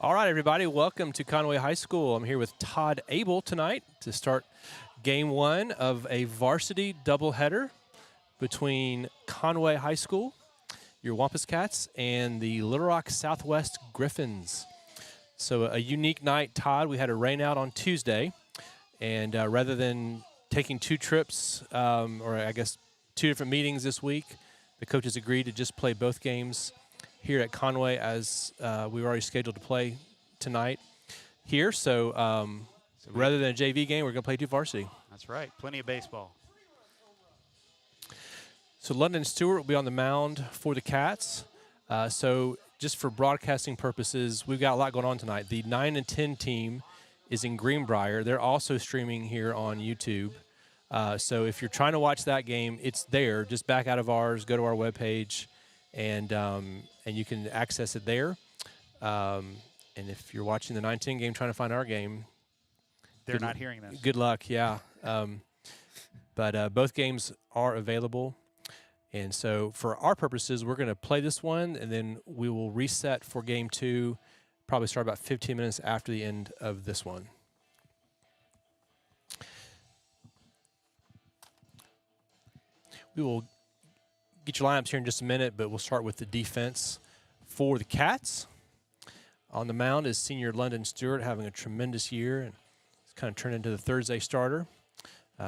All right, everybody, welcome to Conway High School. I'm here with Todd Abel tonight to start game one of a varsity doubleheader between Conway High School, your Wampus Cats, and the Little Rock Southwest Griffins. So a unique night, Todd. We had a rain out on Tuesday, and rather than taking two trips, or I guess two different meetings this week, the coaches agreed to just play both games here at Conway as we were already scheduled to play tonight here. So, rather than a JV game, we're going to play two varsity. That's right. Plenty of baseball. So London Stewart will be on the mound for the Cats. So just for broadcasting purposes, we've got a lot going on tonight. The 9 and 10 team is in Greenbrier. They're also streaming here on YouTube. So if you're trying to watch that game, it's there. Just back out of ours, go to our webpage, and you can access it there. And if you're watching the 9-10 game trying to find our game, they're not hearing this. Good luck, yeah. But both games are available. And so for our purposes, we're going to play this one, and then we will reset for game two, probably start about 15 minutes after the end of this one. We will get your lineups here in just a minute, but we'll start with the defense for the Cats. On the mound is senior London Stewart, having a tremendous year, and it's kind of turned into the Thursday starter.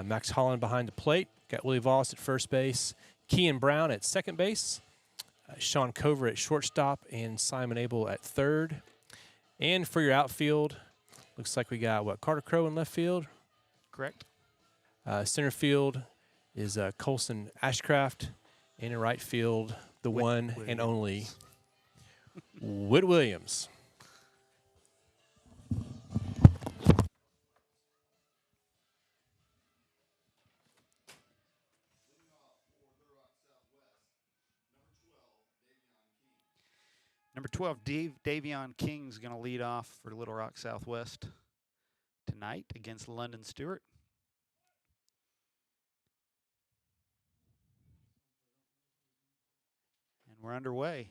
Max Holland behind the plate. Got Willie Voss at first base. Kean Brown at second base. Sean Cover at shortstop, and Simon Abel at third. And for your outfield, looks like we got, Carter Crow in left field? Correct. Center field is Colson Ashcraft. And in right field, the one and only Whit Williams. Number 12, Davion King's going to lead off for Little Rock Southwest tonight against London Stewart. And we're underway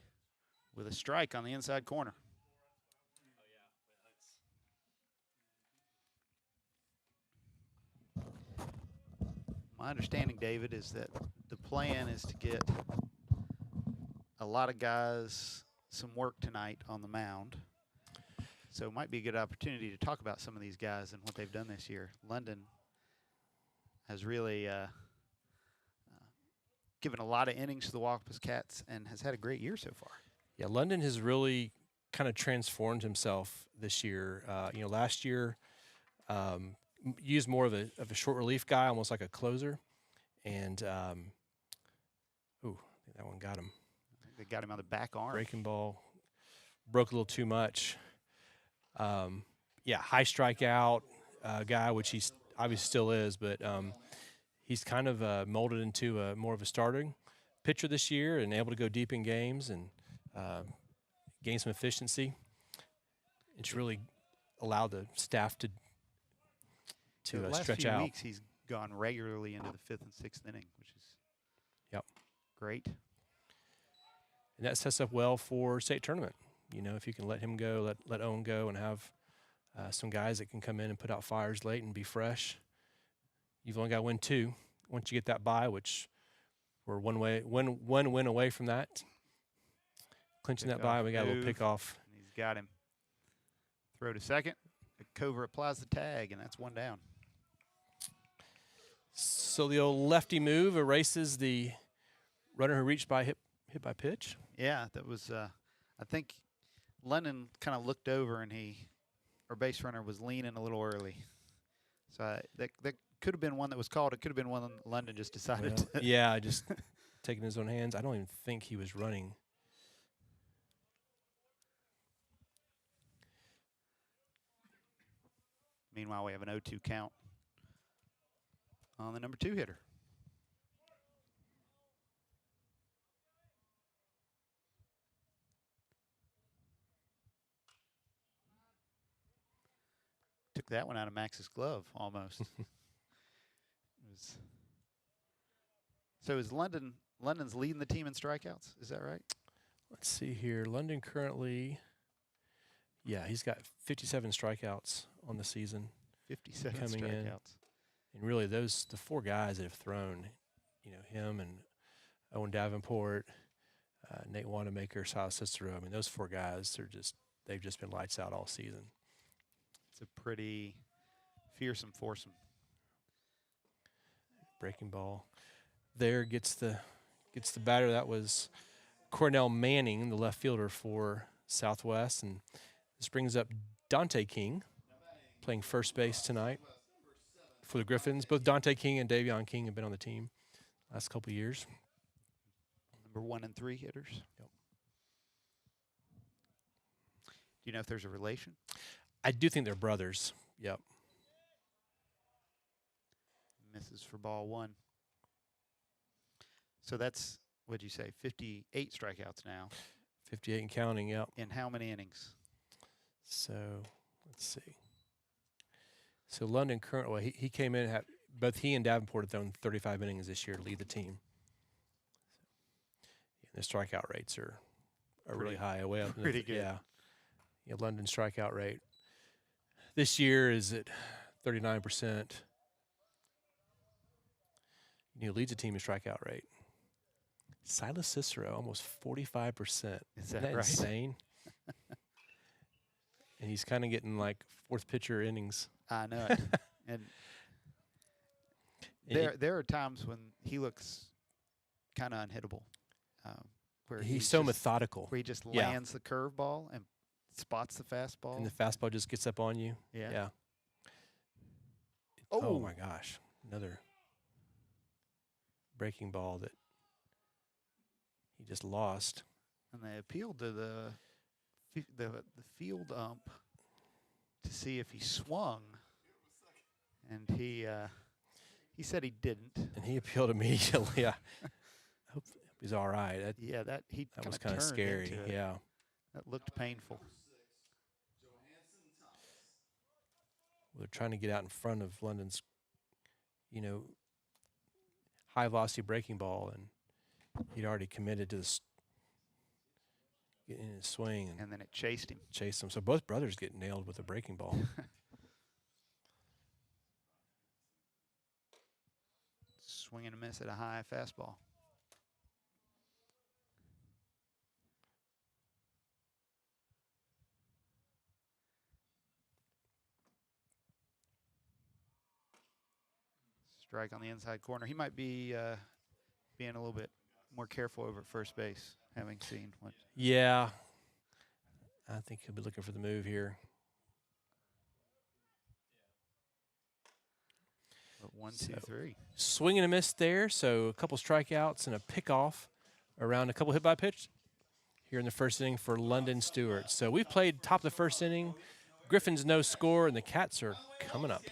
with a strike on the inside corner. My understanding, David, is that the plan is to get a lot of guys some work tonight on the mound. So it might be a good opportunity to talk about some of these guys and what they've done this year. London has really given a lot of innings to the Wampus Cats and has had a great year so far. Yeah, London has really kind of transformed himself this year. Last year used more of a short relief guy, almost like a closer. And, I think that one got him. They got him on the back arm. Breaking ball. Broke a little too much. High strikeout guy, which he obviously still is, but he's kind of molded into more of a starting pitcher this year and able to go deep in games and gain some efficiency. It's really allowed the staff to stretch out. The last few weeks, he's gone regularly into the 5th and 6th inning, which is great. And that sets up well for state tournament. If you can let him go, let Owen go, and have some guys that can come in and put out fires late and be fresh. You've only got to win 2. Once you get that bye, which we're one win away from that, clinching that bye, we got a little pick off. And he's got him. Throw to second. Cover applies the tag, and that's one down. So the old lefty move erases the runner who reached by hit by pitch. Yeah, that was. I think London kind of looked over, and our base runner was leaning a little early. So that could have been one that was called. It could have been one London just decided to. Yeah, just taking his own hands. I don't even think he was running. Meanwhile, we have an 0-2 count on the number 2 hitter. Took that one out of Max's glove almost. So is London's leading the team in strikeouts? Is that right? Let's see here. London currently, Yeah, he's got 57 strikeouts on the season 57 coming in. strikeouts. And really, the 4 guys that have thrown, him and Owen Davenport, Nate Wanamaker, Silas Cicero. I mean, those 4 guys they've just been lights out all season. It's a pretty fearsome foursome. Breaking ball. There gets the batter. That was Cornell Manning, the left fielder for Southwest, and this brings up Dante King, playing first base tonight for the Griffins. Both Dante King and Davion King have been on the team last couple of years. Number 1 and 3 hitters. Yep. Do you know if there's a relation? I do think they're brothers. Yep. Misses for ball 1. So that's, what'd you say, 58 strikeouts now. 58 and counting, yep. In how many innings? So, let's see. So, London currently, he came in, both he and Davenport have thrown 35 innings this year to lead the team. And the strikeout rates are really high, way up. Pretty good. Yeah. London strikeout rate this year is at 39%. Leads the team in strikeout rate. Silas Cicero, almost 45%. Is that Isn't right? insane? And he's kind of getting like fourth pitcher innings. I know it. And there are times when he looks kind of unhittable. Where he's so methodical. Where he just lands the curveball and spots the fastball. And the fastball just gets up on you. Yeah. Oh my gosh. Another breaking ball that he just lost. And they appealed to the field ump to see if he swung, and he said he didn't. And he appealed immediately. I hope he's all right. That was kind of scary. Yeah, that looked painful. They're trying to get out in front of London's, high velocity breaking ball, and he'd already committed to getting in his swing, and then it chased him. So both brothers get nailed with a breaking ball. Swing and a miss at a high fastball. Strike on the inside corner. He might be being a little bit more careful over at first base, having seen what. Yeah, I think he'll be looking for the move here. But 1, 2, 3. Swing and a miss there. So a couple strikeouts and a pickoff around a couple hit by pitch here in the first inning for London Stewart. So we've played top of the first inning. Griffins no score, and the Cats are coming up.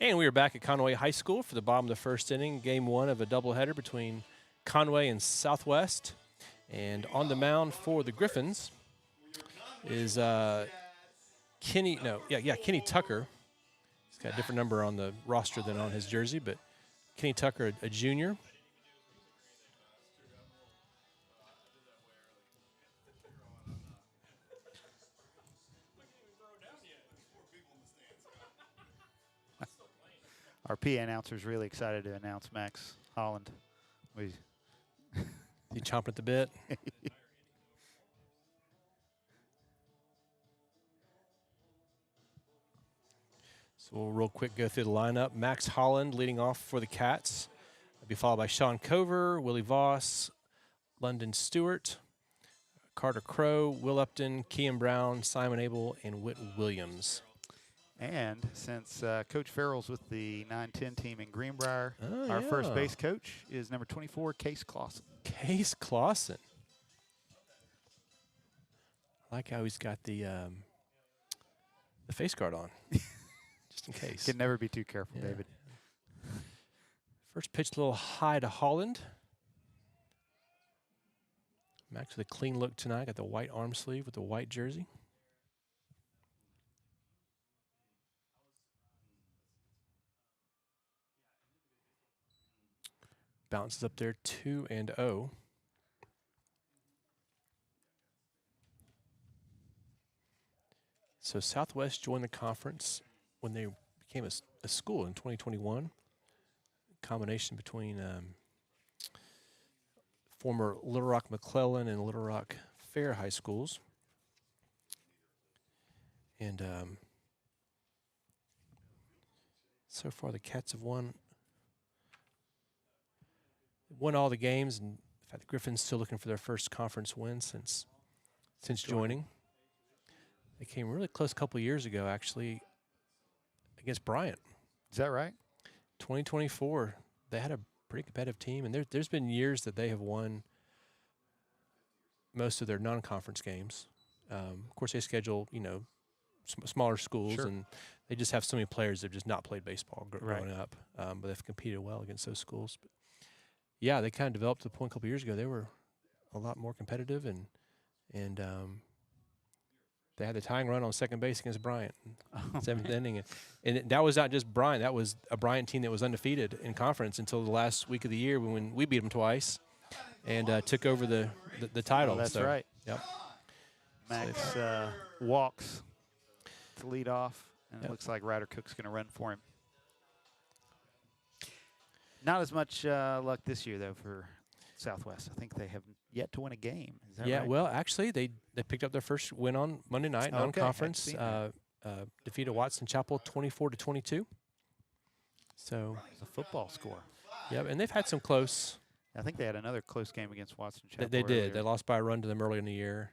And we are back at Conway High School for the bottom of the first inning, game one of a doubleheader between Conway and Southwest. And on the mound for the Griffins is Kenny Tucker. He's got a different number on the roster than on his jersey, but Kenny Tucker, a junior. Our PA announcer's really excited to announce Max Holland. He chomping at the bit. So we'll real quick go through the lineup. Max Holland leading off for the Cats. That'll be followed by Sean Cover, Willie Voss, London Stewart, Carter Crow, Will Upton, Kean Brown, Simon Abel, and Whit Williams. And since Coach Farrell's with the 9-10 team in Greenbrier, our first base coach is number 24, Case Clausen. Case Clausen. I like how he's got the face guard on, just in case. Can never be too careful, David. First pitch a little high to Holland. Max with a clean look tonight. Got the white arm sleeve with the white jersey. Bounces up there 2-0. So Southwest joined the conference when they became a school in 2021. Combination between former Little Rock McClellan and Little Rock Fair high schools. And so far the Cats have won all the games, and in fact, the Griffins still looking for their first conference win since joining. They came really close a couple of years ago, actually, against Bryant. Is that right? 2024, they had a pretty competitive team, and there's been years that they have won most of their non-conference games. Of course, they schedule, smaller schools, and they just have so many players that have just not played baseball growing up, but they've competed well against those schools. But yeah, they kind of developed to the point a couple years ago. They were a lot more competitive, and they had the tying run on second base against Bryant, seventh inning. And that was not just Bryant. That was a Bryant team that was undefeated in conference until the last week of the year when we beat them twice and took over the title. Oh, that's right. Yep. Max walks to lead off, and it looks like Ryder Cook's going to run for him. Not as much luck this year, though, for Southwest. I think they have yet to win a game. Is that right? Well, actually, they picked up their first win on Monday night, non-conference. Defeated Watson Chapel 24-22. So it's a football score. Yep, and they've had some close. I think they had another close game against Watson Chapel. They did. They lost by a run to them early in the year.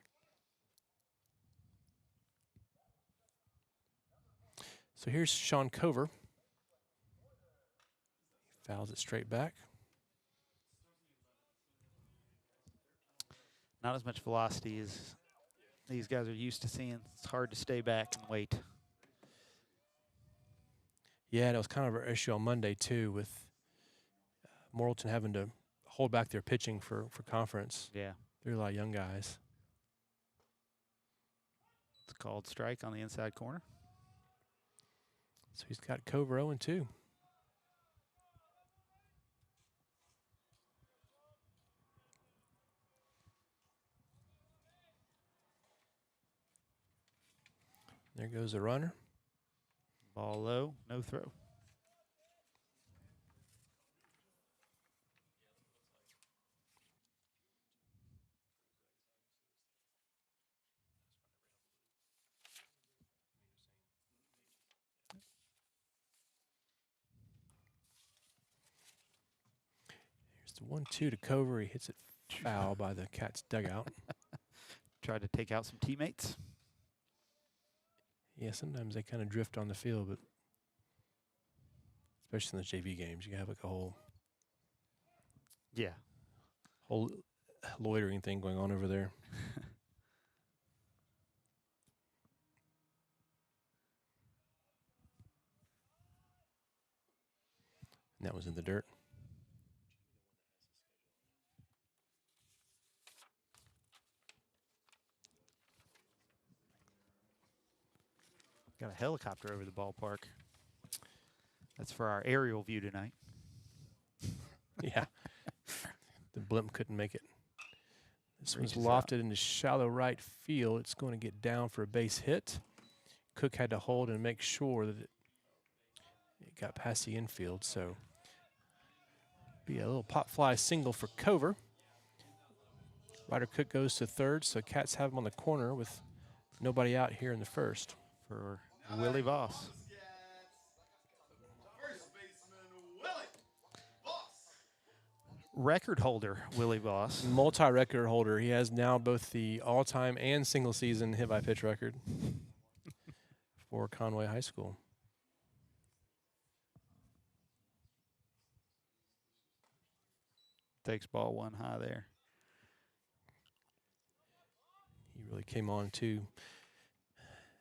So here's Sean Cover. He fouls it straight back. Not as much velocity as these guys are used to seeing. It's hard to stay back and wait. Yeah, and it was kind of an issue on Monday, too, with Morrilton having to hold back their pitching for conference. Yeah. There are a lot of young guys. It's called strike on the inside corner. So he's got Cover 0-2. There goes the runner. Ball low, no throw. Here's the 1-2 to Cover. He hits it foul by the Cats dugout. Tried to take out some teammates. Yeah, sometimes they kind of drift on the field, but especially in those JV games, you have like a whole loitering thing going on over there. And that was in the dirt. Got a helicopter over the ballpark. That's for our aerial view tonight. Yeah. The blimp couldn't make it. This one's Reaches lofted into shallow right field. It's going to get down for a base hit. Cook had to hold and make sure that it got past the infield. So be a little pop fly single for Cover. Ryder Cook goes to third, so Cats have him on the corner with nobody out here in the first. For Willie Voss. Record holder, Willie Voss. Multi-record holder. He has now both the all-time and single-season hit-by-pitch record for Conway High School. Takes ball one high there. He really came on too.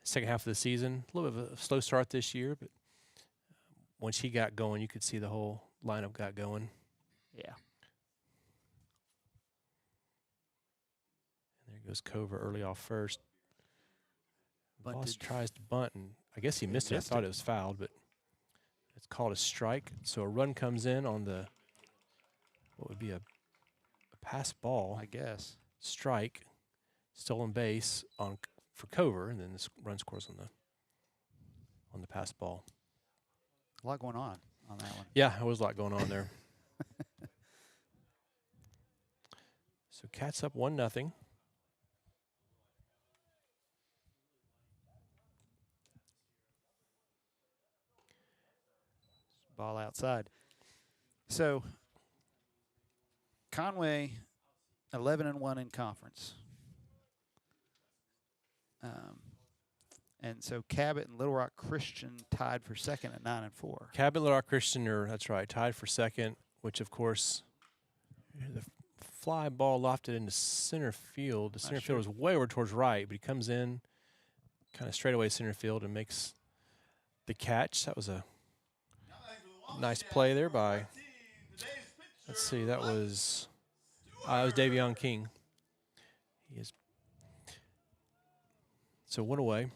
Second half of the season, a little bit of a slow start this year, but once he got going, you could see the whole lineup got going. Yeah. And there goes Cover early off first. Bunted. Voss tries to bunt, and I guess he missed it. I thought it was fouled, but it's called a strike. So a run comes in on the, what would be a pass ball. I guess. Strike, stolen base for Cover, and then this run scores on the pass ball. A lot going on that one. Yeah, there was a lot going on there. So Cats up 1-0. Ball outside. So Conway, 11-1 in conference. And so Cabot and Little Rock Christian tied for second at 9-4. Cabot, Little Rock Christian are, that's right, tied for second, which of course the fly ball lofted into center field. The center field was way over towards right, but he comes in kind of straightaway center field and makes the catch. That was a nice play there by, let's see, that was Davion King. He is so one away.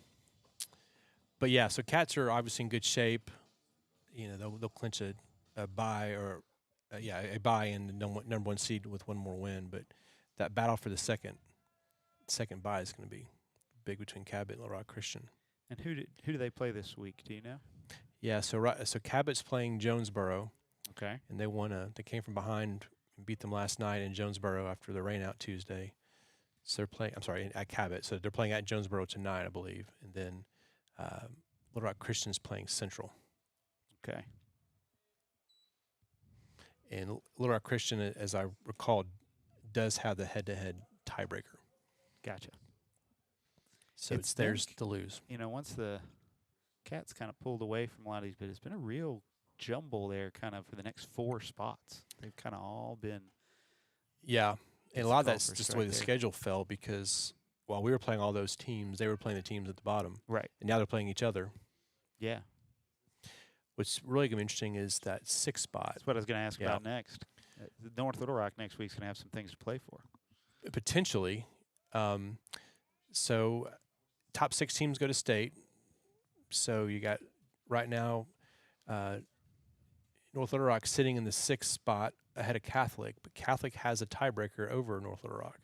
But yeah, so Cats are obviously in good shape. You know, they'll clinch a bye or a bye in the number one seed with one more win. But that battle for the second bye is going to be big between Cabot and Little Rock Christian. And who do they play this week? Do you know? Yeah, so Cabot's playing Jonesboro. Okay. And they came from behind and beat them last night in Jonesboro after the rain out Tuesday. So they're playing, at Cabot. So they're playing at Jonesboro tonight, I believe. And then Little Rock Christian's playing Central. Okay. And Little Rock Christian, as I recall, does have the head-to-head tiebreaker. Gotcha. So it's theirs to lose. You know, once the Cats kind of pulled away from a lot of these, but it's been a real jumble there kind of for the next 4 spots. They've kind of all been. Yeah, and a lot of that's just the way the schedule fell because while we were playing all those teams, they were playing the teams at the bottom. Right. And now they're playing each other. Yeah. What's really going to be interesting is that 6th spot. That's what I was going to ask about next. North Little Rock next week's going to have some things to play for. Potentially. So top 6 teams go to state. So you got right now North Little Rock sitting in the 6th spot ahead of Catholic, but Catholic has a tiebreaker over North Little Rock.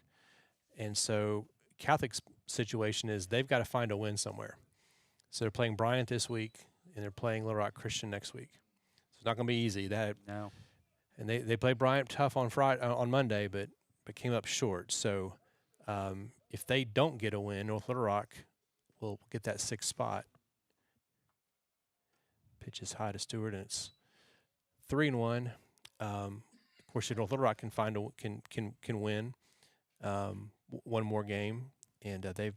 And so Catholic's situation is they've got to find a win somewhere. So they're playing Bryant this week, and they're playing Little Rock Christian next week. So it's not going to be easy. No. And they played Bryant tough on Monday, but came up short. So if they don't get a win, North Little Rock will get that 6th spot. Pitch is high to Stewart, and it's 3-1. Of course, North Little Rock can win one more game, and they've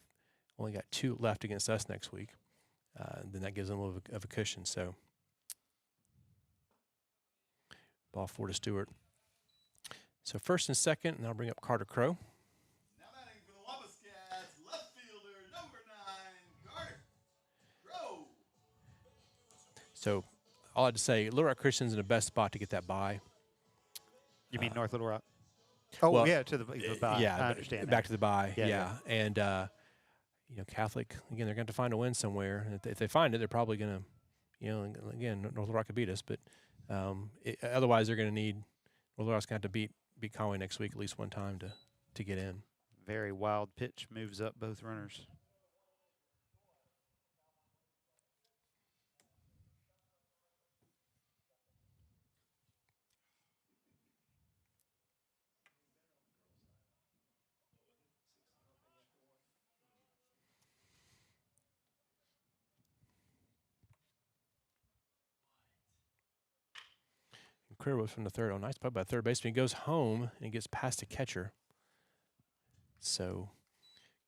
only got 2 left against us next week. Then that gives them a little of a cushion. So ball 4 to Stewart. So first and second, and I'll bring up Carter Crow. Now batting for the Wampus Cats, left fielder number 9, Carter Crow. So all I had to say, Little Rock Christian's in the best spot to get that bye. You mean North Little Rock? Oh, well, yeah, to the bye. Yeah, I understand back that. to the bye. Yeah, Yeah. And, Catholic, again, they're going to find a win somewhere. And if they find it, they're probably going to, again, North Little Rock could beat us. But otherwise, they're going to need, North Little Rock's going to have to beat Conway next week at least one time to get in. Very wild pitch, moves up both runners. Career was from the third. Oh, nice play by third baseman. He goes home and gets past the catcher. So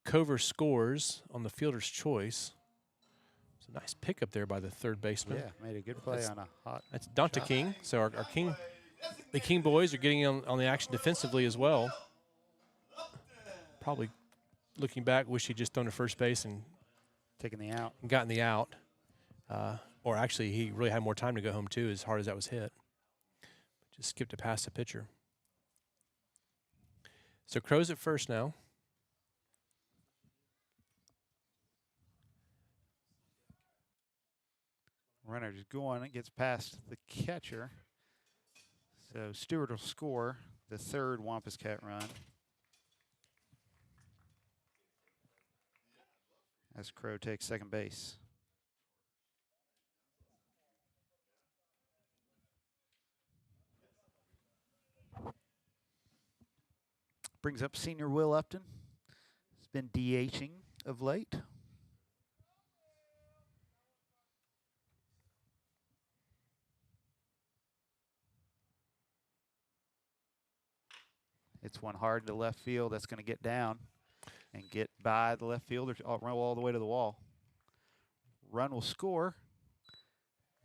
Cover scores on the fielder's choice. It's a nice pickup there by the third baseman. Yeah, made a good play on a hot. That's Dante King. So our King, the King boys are getting on the action defensively as well. Probably looking back, wish he'd just thrown to first base and taking the out. Gotten the out. Or actually, he really had more time to go home too, as hard as that was hit. Just skipped it past the pitcher. So Crows at first now. Runner just going. It gets past the catcher. So Stewart will score the third Wampus Cat run. As Crow takes second base. Brings up senior Will Upton. He's been DHing of late. It's one hard to left field. That's going to get down and get by the left fielder, run all the way to the wall. Run will score,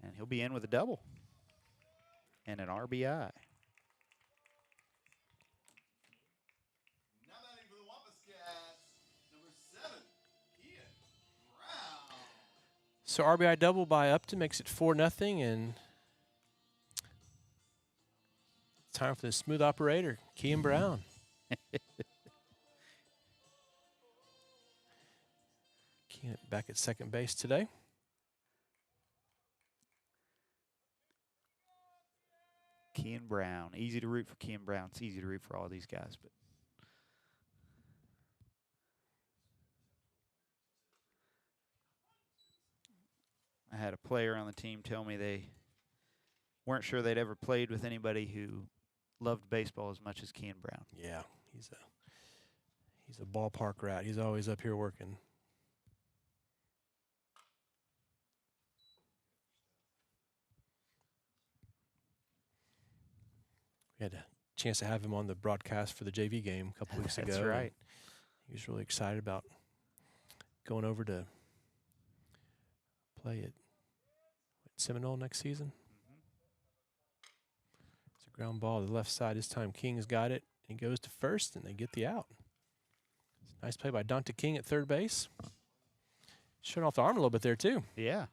and he'll be in with a double and an RBI. Now batting for the Wampus Cats, number 7, Ian Brown. So RBI double by Upton makes it 4-0, and it's time for the smooth operator, Kean Brown. Kean back at second base today. Kean Brown. Easy to root for Kean Brown. It's easy to root for all these guys, but I had a player on the team tell me they weren't sure they'd ever played with anybody who loved baseball as much as Kean Brown. Yeah, he's a ballpark rat. He's always up here working. We had a chance to have him on the broadcast for the JV game a couple weeks ago. That's right. He was really excited about going over to play at Seminole next season. It's a ground ball to the left side. This time King has got it. He goes to first, and they get the out. Nice play by Dante King at third base. Showing off the arm a little bit there, too. Yeah.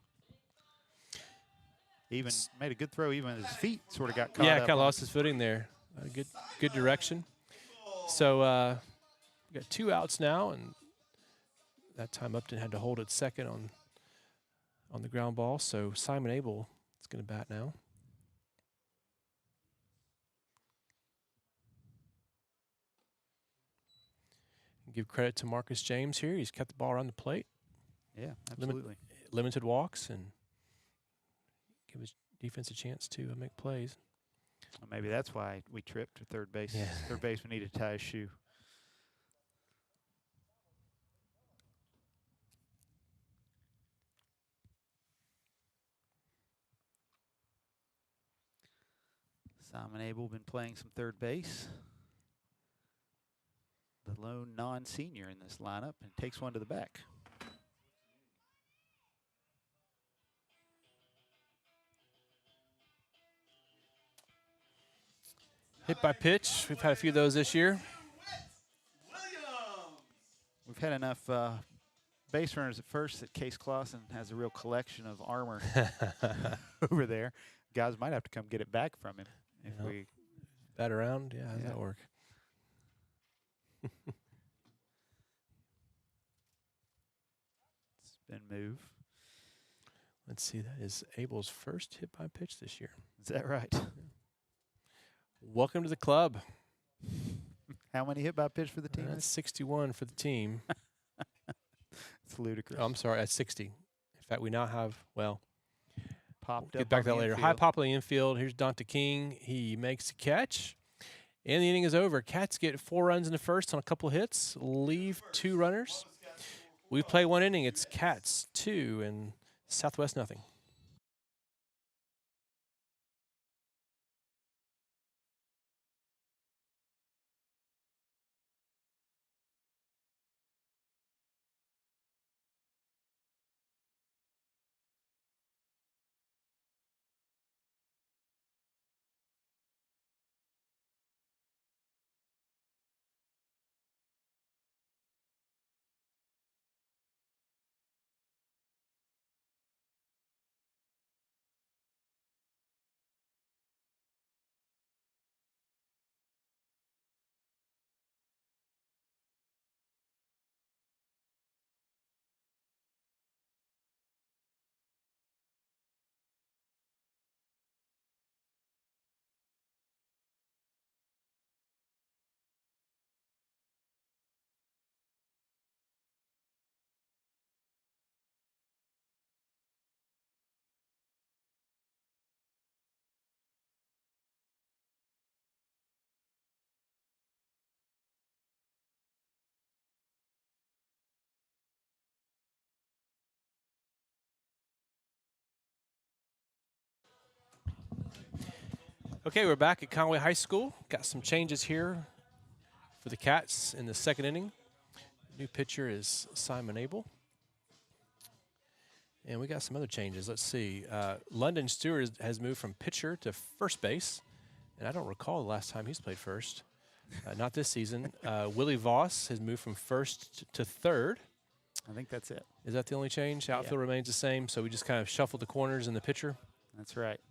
Even made a good throw. Even his feet sort of got caught Yeah, up. kind of lost his footing there. Good direction. So we got 2 outs now, and that time Upton had to hold it second on the ground ball. So Simon Abel is going to bat now. Give credit to Marcus James here. He's kept the ball around the plate. Yeah, absolutely. Limited walks and give his defense a chance to make plays. Well, maybe that's why we tripped to third base. Yeah. Third baseman needed to tie his shoe. Simon Abel been playing some third base. The lone non-senior in this lineup, and takes one to the back. Hit by pitch. We've had a few of those this year. Williams. We've had enough base runners at first that Case Clausen has a real collection of armor over there. Guys might have to come get it back from him if Yeah. we Bat around? Yeah, how does that work? spin move. Let's see. That is Abel's first hit by pitch this year. Is that right? Welcome to the club. How many hit by pitch for the team? That's 61 for the team. It's ludicrous. Oh, I'm sorry, at 60. In fact, we now have, well, Popped we'll up get back on to that the later. infield. High pop on the infield. Here's Dante King. He makes a catch. And the inning is over. Cats get 4 runs in the first on a couple hits, leave 2 runners. We play 1 inning. It's Cats 2 and Southwest nothing. Okay, we're back at Conway High School. Got some changes here for the Cats in the second inning. New pitcher is Simon Abel. And we got some other changes. Let's see. London Stewart has moved from pitcher to first base. And I don't recall the last time he's played first. Not this season. Willie Voss has moved from first to third. I think that's it. Is that the only change? Outfield remains the same, so we just kind of shuffled the corners in the pitcher. That's right.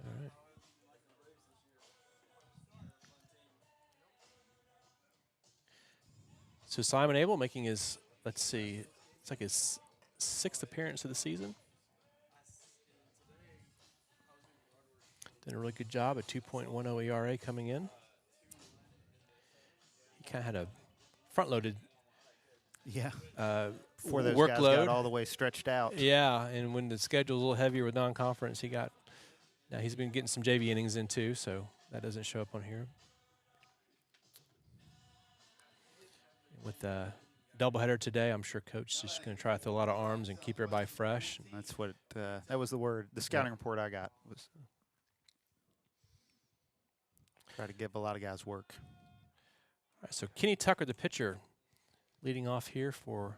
All right. So Simon Abel making his, let's see, it's like his 6th appearance of the season. Did a really good job, a 2.10 ERA coming in. He kind of had a front-loaded Yeah. Before those workload. guys got all the way stretched out. Yeah, and when the schedule's a little heavier with non-conference, now he's been getting some JV innings in too, so that doesn't show up on here. With the doubleheader today, I'm sure Coach is just going to try to throw a lot of arms and keep everybody fresh. That's what that was the word. The scouting report I got was try to give a lot of guys work. All right, so Kenny Tucker, the pitcher, leading off here for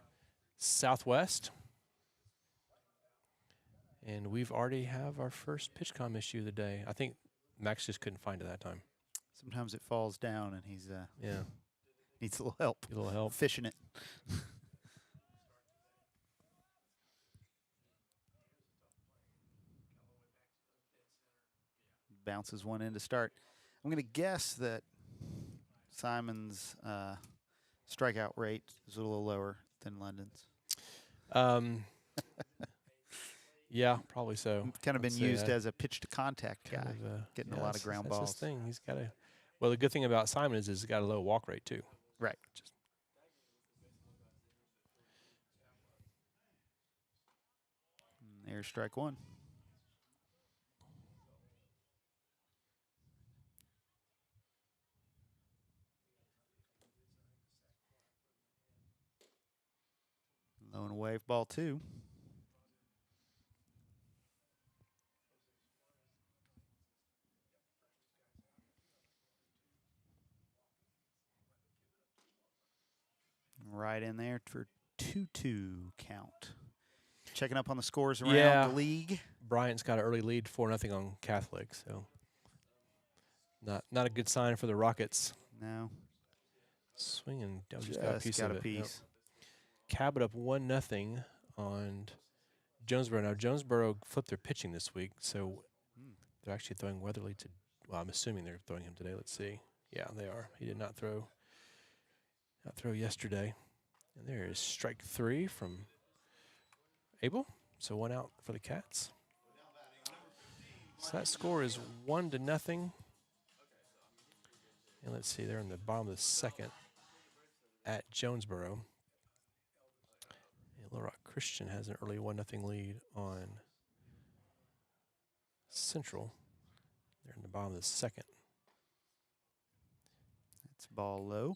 Southwest. And we've already have our first pitch comm issue of the day. I think Max just couldn't find it that time. Sometimes it falls down and he's Yeah, needs a little help. get a little help. Fishing it. Bounces one in to start. I'm going to guess that Simon's strikeout rate is a little lower than London's. Yeah, probably so. Kind of been I'd say used that. as a pitch to contact guy, getting a lot of ground that's balls. his thing. He's got a. Well, the good thing about Simon is he's got a low walk rate too. Right. And there's strike one. Low and away, ball 2. Right in there for 2-2 count. Checking up on the scores around the league. Bryant's got an early lead, 4-0 on Catholic, so not a good sign for the Rockets. No. Swinging, just got a piece of it. Yep. Cabot up 1-0 on Jonesboro. Now, Jonesboro flipped their pitching this week, so they're actually throwing Weatherly to. Well, I'm assuming they're throwing him today. Let's see. Yeah, they are. He did not throw yesterday. And there is strike 3 from Abel. So 1 out for the Cats. So that score is 1-0. And let's see, they're in the bottom of the second at Jonesboro. And Little Rock Christian has an early 1-0 lead on Central. They're in the bottom of the second. It's ball low.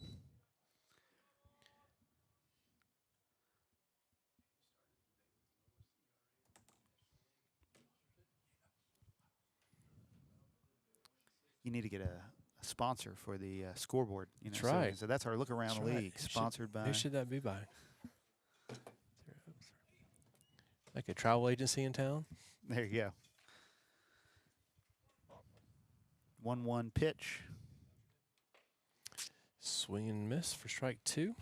You need to get a sponsor for the scoreboard. That's so, right. So that's our look around That's the right. league, sponsored by. Who should that be by? Like a travel agency in town? There you go. 1-1 pitch. Swing and miss for strike 2.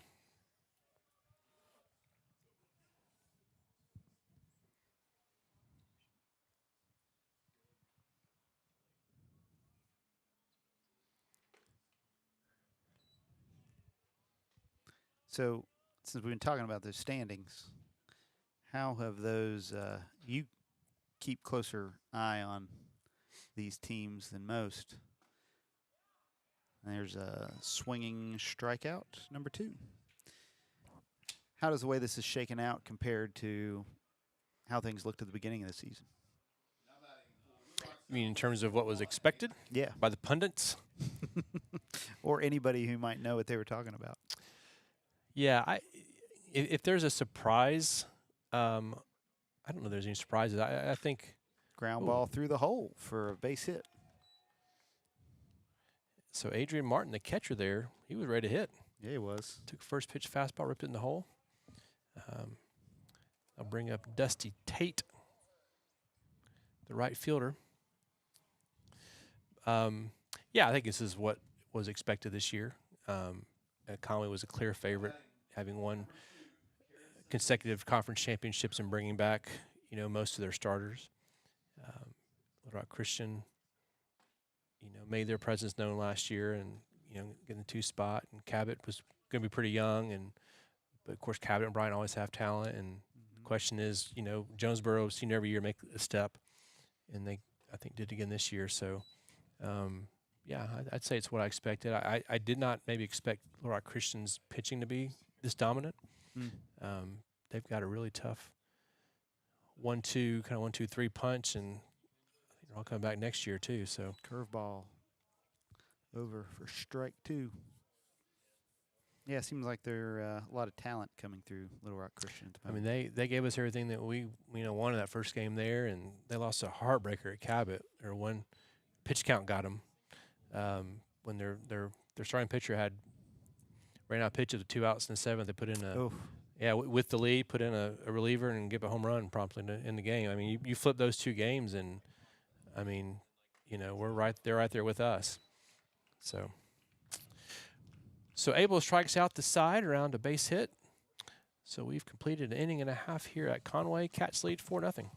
So, since we've been talking about those standings, how have those, you keep closer eye on these teams than most. And there's a swinging strikeout, number 2. How does the way this is shaken out compared to how things looked at the beginning of the season? You mean in terms of what was expected? Yeah. By the pundits? Or anybody who might know what they were talking about. Yeah, if there's a surprise, I don't know if there's any surprises. I think Ground ball through the hole for a base hit. so. Adrian Martin, the catcher there, he was ready to hit. Yeah, he was. Took first pitch fastball, ripped it in the hole. I'll bring up Dusty Tate, the right fielder. Yeah, I think this is what was expected this year. Conway was a clear favorite, having won consecutive conference championships and bringing back, most of their starters. Little Rock Christian, made their presence known last year and, getting the 2 spot. And Cabot was going to be pretty young, but of course Cabot and Bryant always have talent. And the question is, Jonesboro seen every year make a step, and they, I think, did again this year. So, yeah, I'd say it's what I expected. I did not maybe expect Little Rock Christian's pitching to be this dominant. They've got a really tough 1-2, kind of 1-2-3 punch, and they're all coming back next year too. So Curveball over for strike 2. Yeah, it seems like there a lot of talent coming through Little Rock Christian at the I moment. mean, they gave us everything that we wanted that first game there, and they lost a heartbreaker at Cabot, or one pitch count got them. When their starting pitcher ran out of pitch of the 2 outs in the 7th, they put in with the lead, put in a reliever and give a home run promptly in the game. I mean, you flip those 2 games, and I mean, they're right there with us. So Abel strikes out the side around a base hit. So we've completed an inning and a half here at Conway. Cats lead 4-0.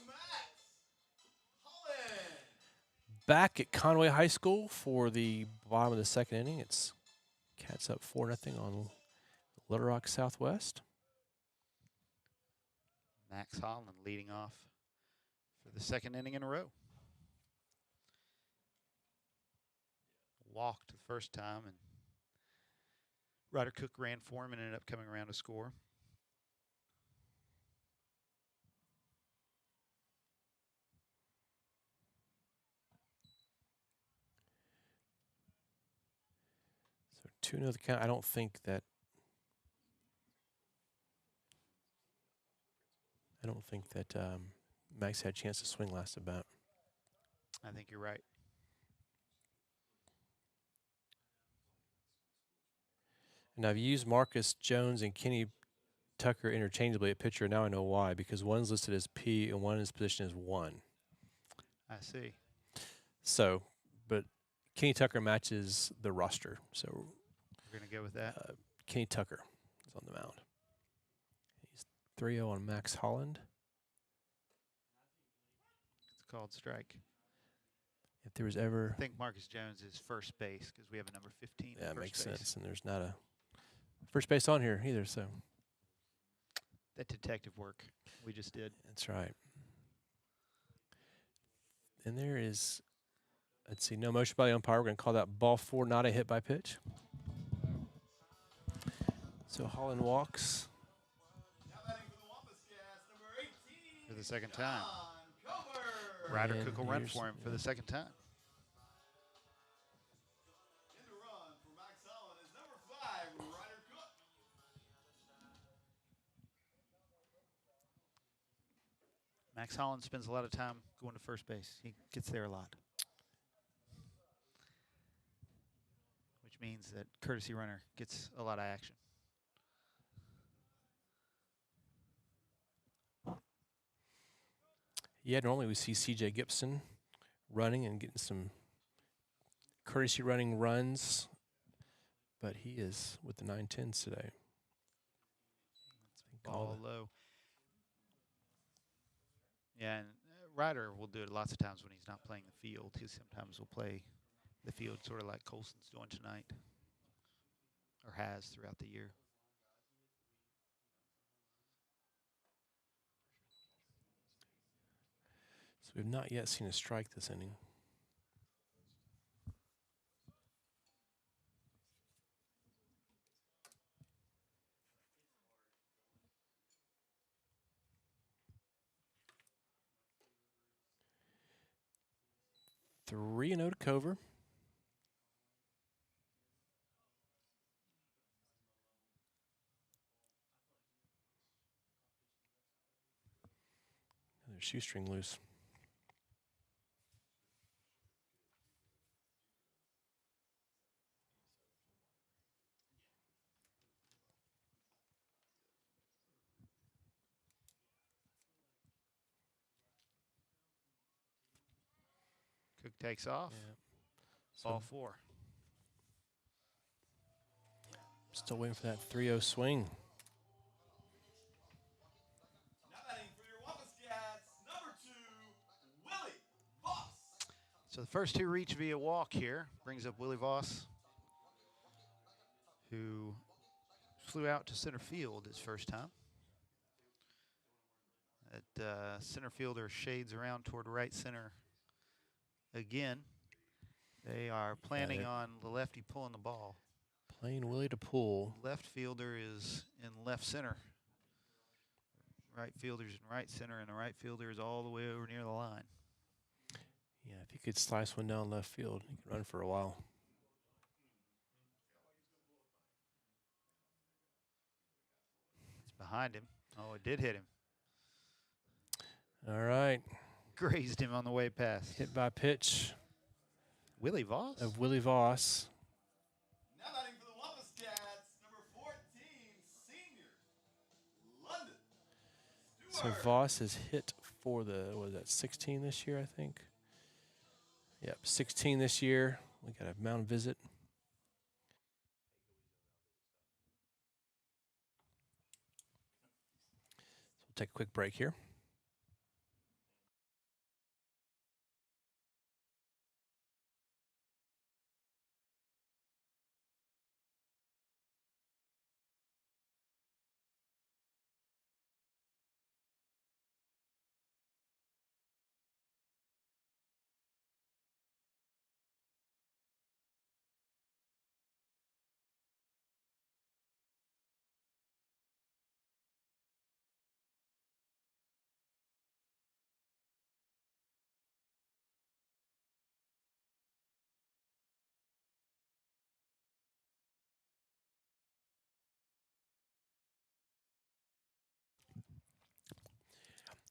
Max Holland. Back at Conway High School for the bottom of the second inning. It's Cats up 4-0 on Little Rock Southwest. Max Holland leading off for the second inning in a row. Walked the first time, and Ryder Cook ran for him and ended up coming around to score. So 2-0 the count. I don't think that Max had a chance to swing last at bat. I think you're right. And I've used Marcus Jones and Kenny Tucker interchangeably at pitcher. Now I know why, because one's listed as P and one in his position is 1. I see. So, but Kenny Tucker matches the roster. So We're going to go with that. Kenny Tucker is on the mound. He's 3-0 on Max Holland. It's called strike. If there was ever... I think Marcus Jones is first base because we have a number 15. Yeah, at it makes first base. sense. And there's not a first base on here either, so... That detective work we just did. That's right. And there is, let's see, no motion by the umpire. We're going to call that ball 4, not a hit by pitch. So Holland walks. Now batting for the Wampus Cats, number 18. For the second time. John Comer. Ryder And Cook will run here's- for him for the second time. In the run for Max Holland is number 5, Ryder Cook. Max Holland spends a lot of time going to first base. He gets there a lot. Which means that courtesy runner gets a lot of action. Yeah, normally we see CJ Gibson running and getting some courtesy running runs, but he is with the 9-10s today. Ball low. Yeah, and Ryder will do it lots of times when he's not playing the field. He sometimes will play the field sort of like Colson's doing tonight, or has throughout the year. So we've not yet seen a strike this inning. Three and 0 to Cover. Their shoestring loose. Cook takes off. Yeah. Ball So 4. still waiting for that 3-0 swing. Now batting for your Wampus Cats, number 2, Willie Voss. So the first two reach via walk here. Brings up Willie Voss, who flew out to center field his first time. That center fielder shades around toward right center again. They are planning they're- on the lefty pulling the ball. Playing Willie to pull. Left fielder is in left center. Right fielder's in right center, and the right fielder is all the way over near the line. Yeah, if he could slice one down left field, he could run for a while. It's behind him. Oh, it did hit him. All right. Grazed him on the way past. Hit by pitch Willie Voss? of Willie Voss. Now batting for the Wampus Cats, number 14, senior, London So Stewart. Voss has hit for the, what is that, 16 this year, I think? Yep, 16 this year. We got a mound visit. So we'll take a quick break here.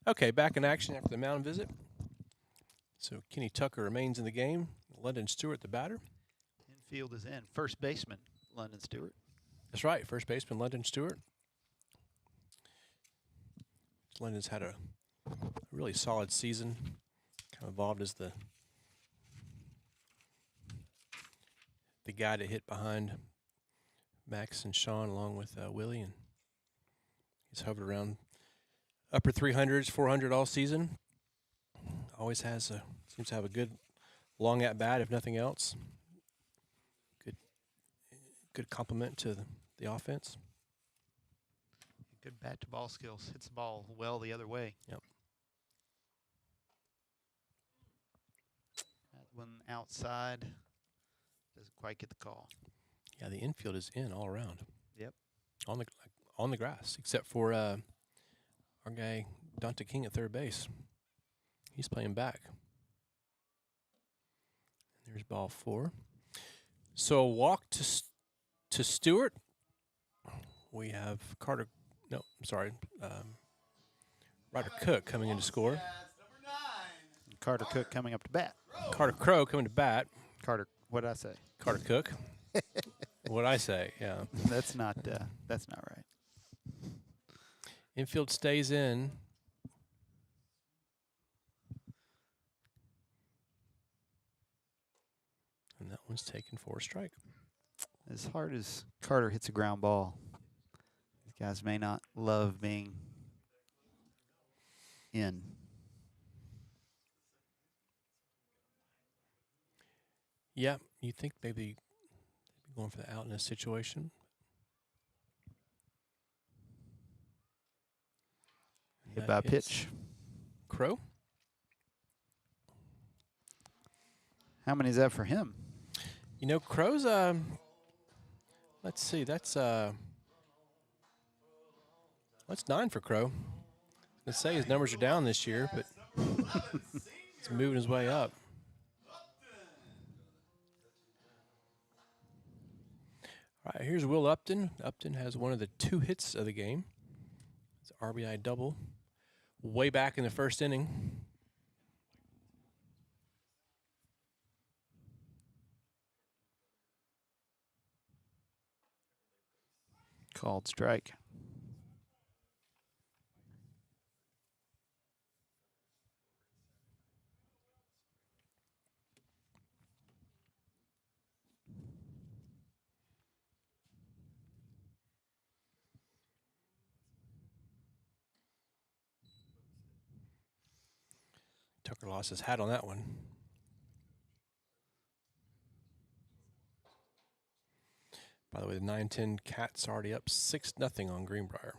Okay, back in action after the mound visit. So Kenny Tucker remains in the game. London Stewart, the batter. Infield is in. First baseman, London Stewart. That's right, first baseman London Stewart. London's had a really solid season. Kind of evolved as the guy to hit behind Max and Sean, along with Willie, and he's hovered around upper 300s, 400 all season. Always has seems to have a good long at bat, if nothing else. Good compliment to the offense. Good bat to ball skills. Hits the ball well the other way. Yep. That one outside doesn't quite get the call. Yeah, the infield is in all around. Yep. On the grass, except for our guy Dante King at third base. He's playing back. There's ball 4. So a walk to Stewart. We have Ryder Cook coming in to score. Number 9. Carter Cook coming up to bat. Carter Crow coming to bat. Carter, what did I say? Carter Cook. What'd I say? Yeah. That's not right. Infield stays in. And that one's taken for a strike. As hard as Carter hits a ground ball, these guys may not love being in. Yeah, you think maybe going for the out in this situation. Hit That by hits pitch. Crow. How many is that for him? You know, Crow's let's see, that's 9 for Crow. Let's say his numbers are down this year, but he's moving his way up. All right, here's Will Upton. Upton has one of the 2 hits of the game. It's an RBI double. Way back in the first inning. Called strike. Tucker lost his hat on that one. By the way, the 9-10 Cats already up 6-0 on Greenbrier.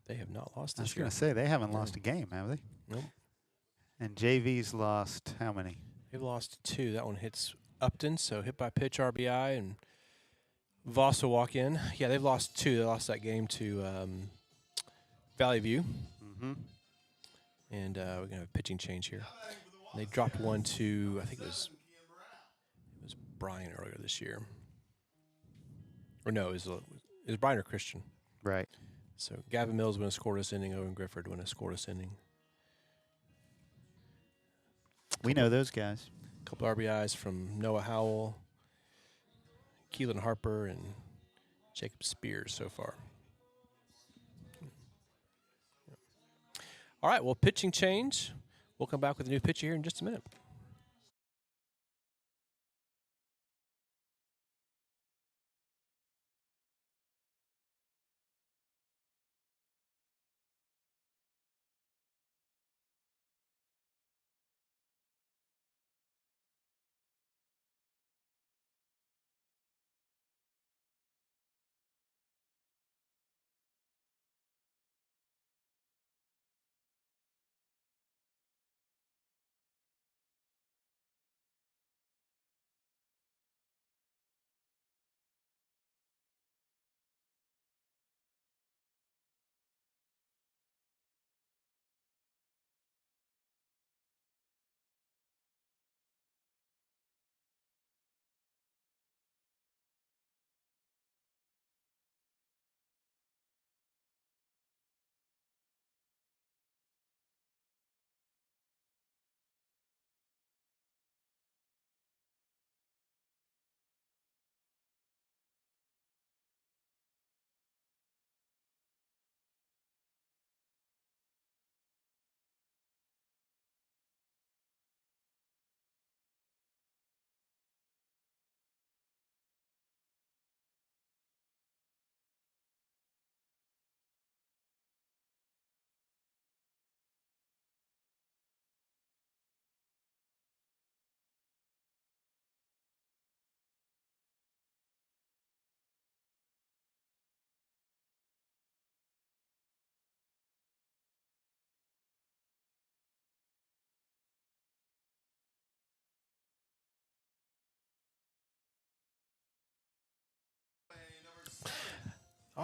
They have not lost I was this year. going to say, they haven't lost a game, have they? Nope. And JV's lost how many? They've lost 2. That one hits Upton, so hit by pitch RBI, and Voss will walk in. Yeah, they've lost 2. They lost that game to Valley View. Mm-hmm. And we're going to have a pitching change here. And they dropped one to, I think it was Brian earlier this year. Or no, it was Brian or Christian. Right. So Gavin Mills went a scoreless inning. Owen Grifford went a scoreless inning. We know those guys. A couple RBIs from Noah Howell, Keelan Harper, and Jacob Spears so far. All right, well, pitching change. We'll come back with a new pitcher here in just a minute.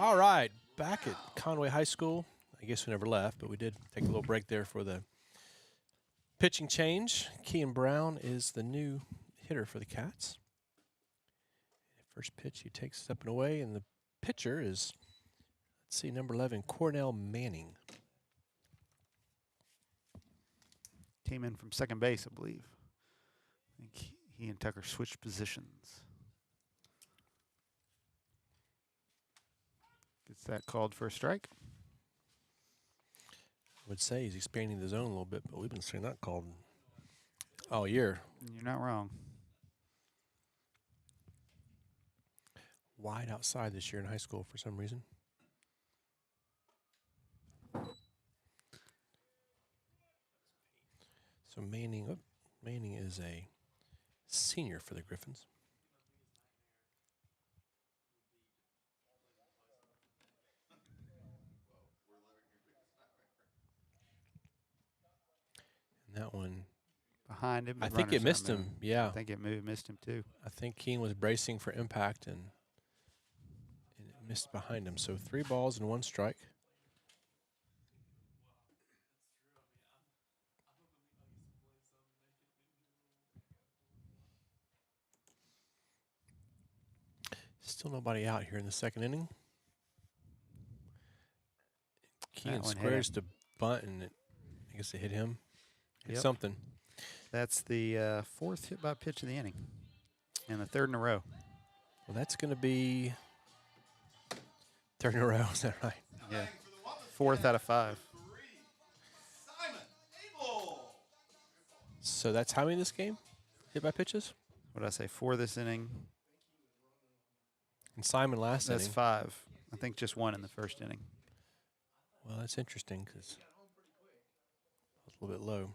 All right, back at Conway High School. I guess we never left, but we did take a little break there for the pitching change. Kean Brown is the new hitter for the Cats. First pitch, he takes stepping away, and the pitcher is, let's see, number 11, Cornell Manning. Came in from second base, I believe. I think he and Tucker switched positions. Gets that called for a strike. I would say he's expanding the zone a little bit, but we've been seeing that called all year. You're not wrong. Wide outside this year in high school for some reason. So Manning is a senior for the Griffins. And that one, Behind him. I the think it runner's missed not him. moving. Yeah, I think it missed him too. I think Keane was bracing for impact and it missed behind him. So 3 balls and 1 strike. Still nobody out here in the second inning. Keane one hit squares him. to bunt, and I guess it hit him. Hit Yep. something. That's the 4th hit by pitch of the inning, and the 3rd in a row. Well, that's going to be 3rd in a row. Is that right? Yeah, 4th out of 5. Simon Abel. So that's how many in this game? Hit by pitches? What did I say? 4 this inning. And Simon last That's inning. 5. I think just 1 in the first inning. Well, that's interesting because it's a little bit low.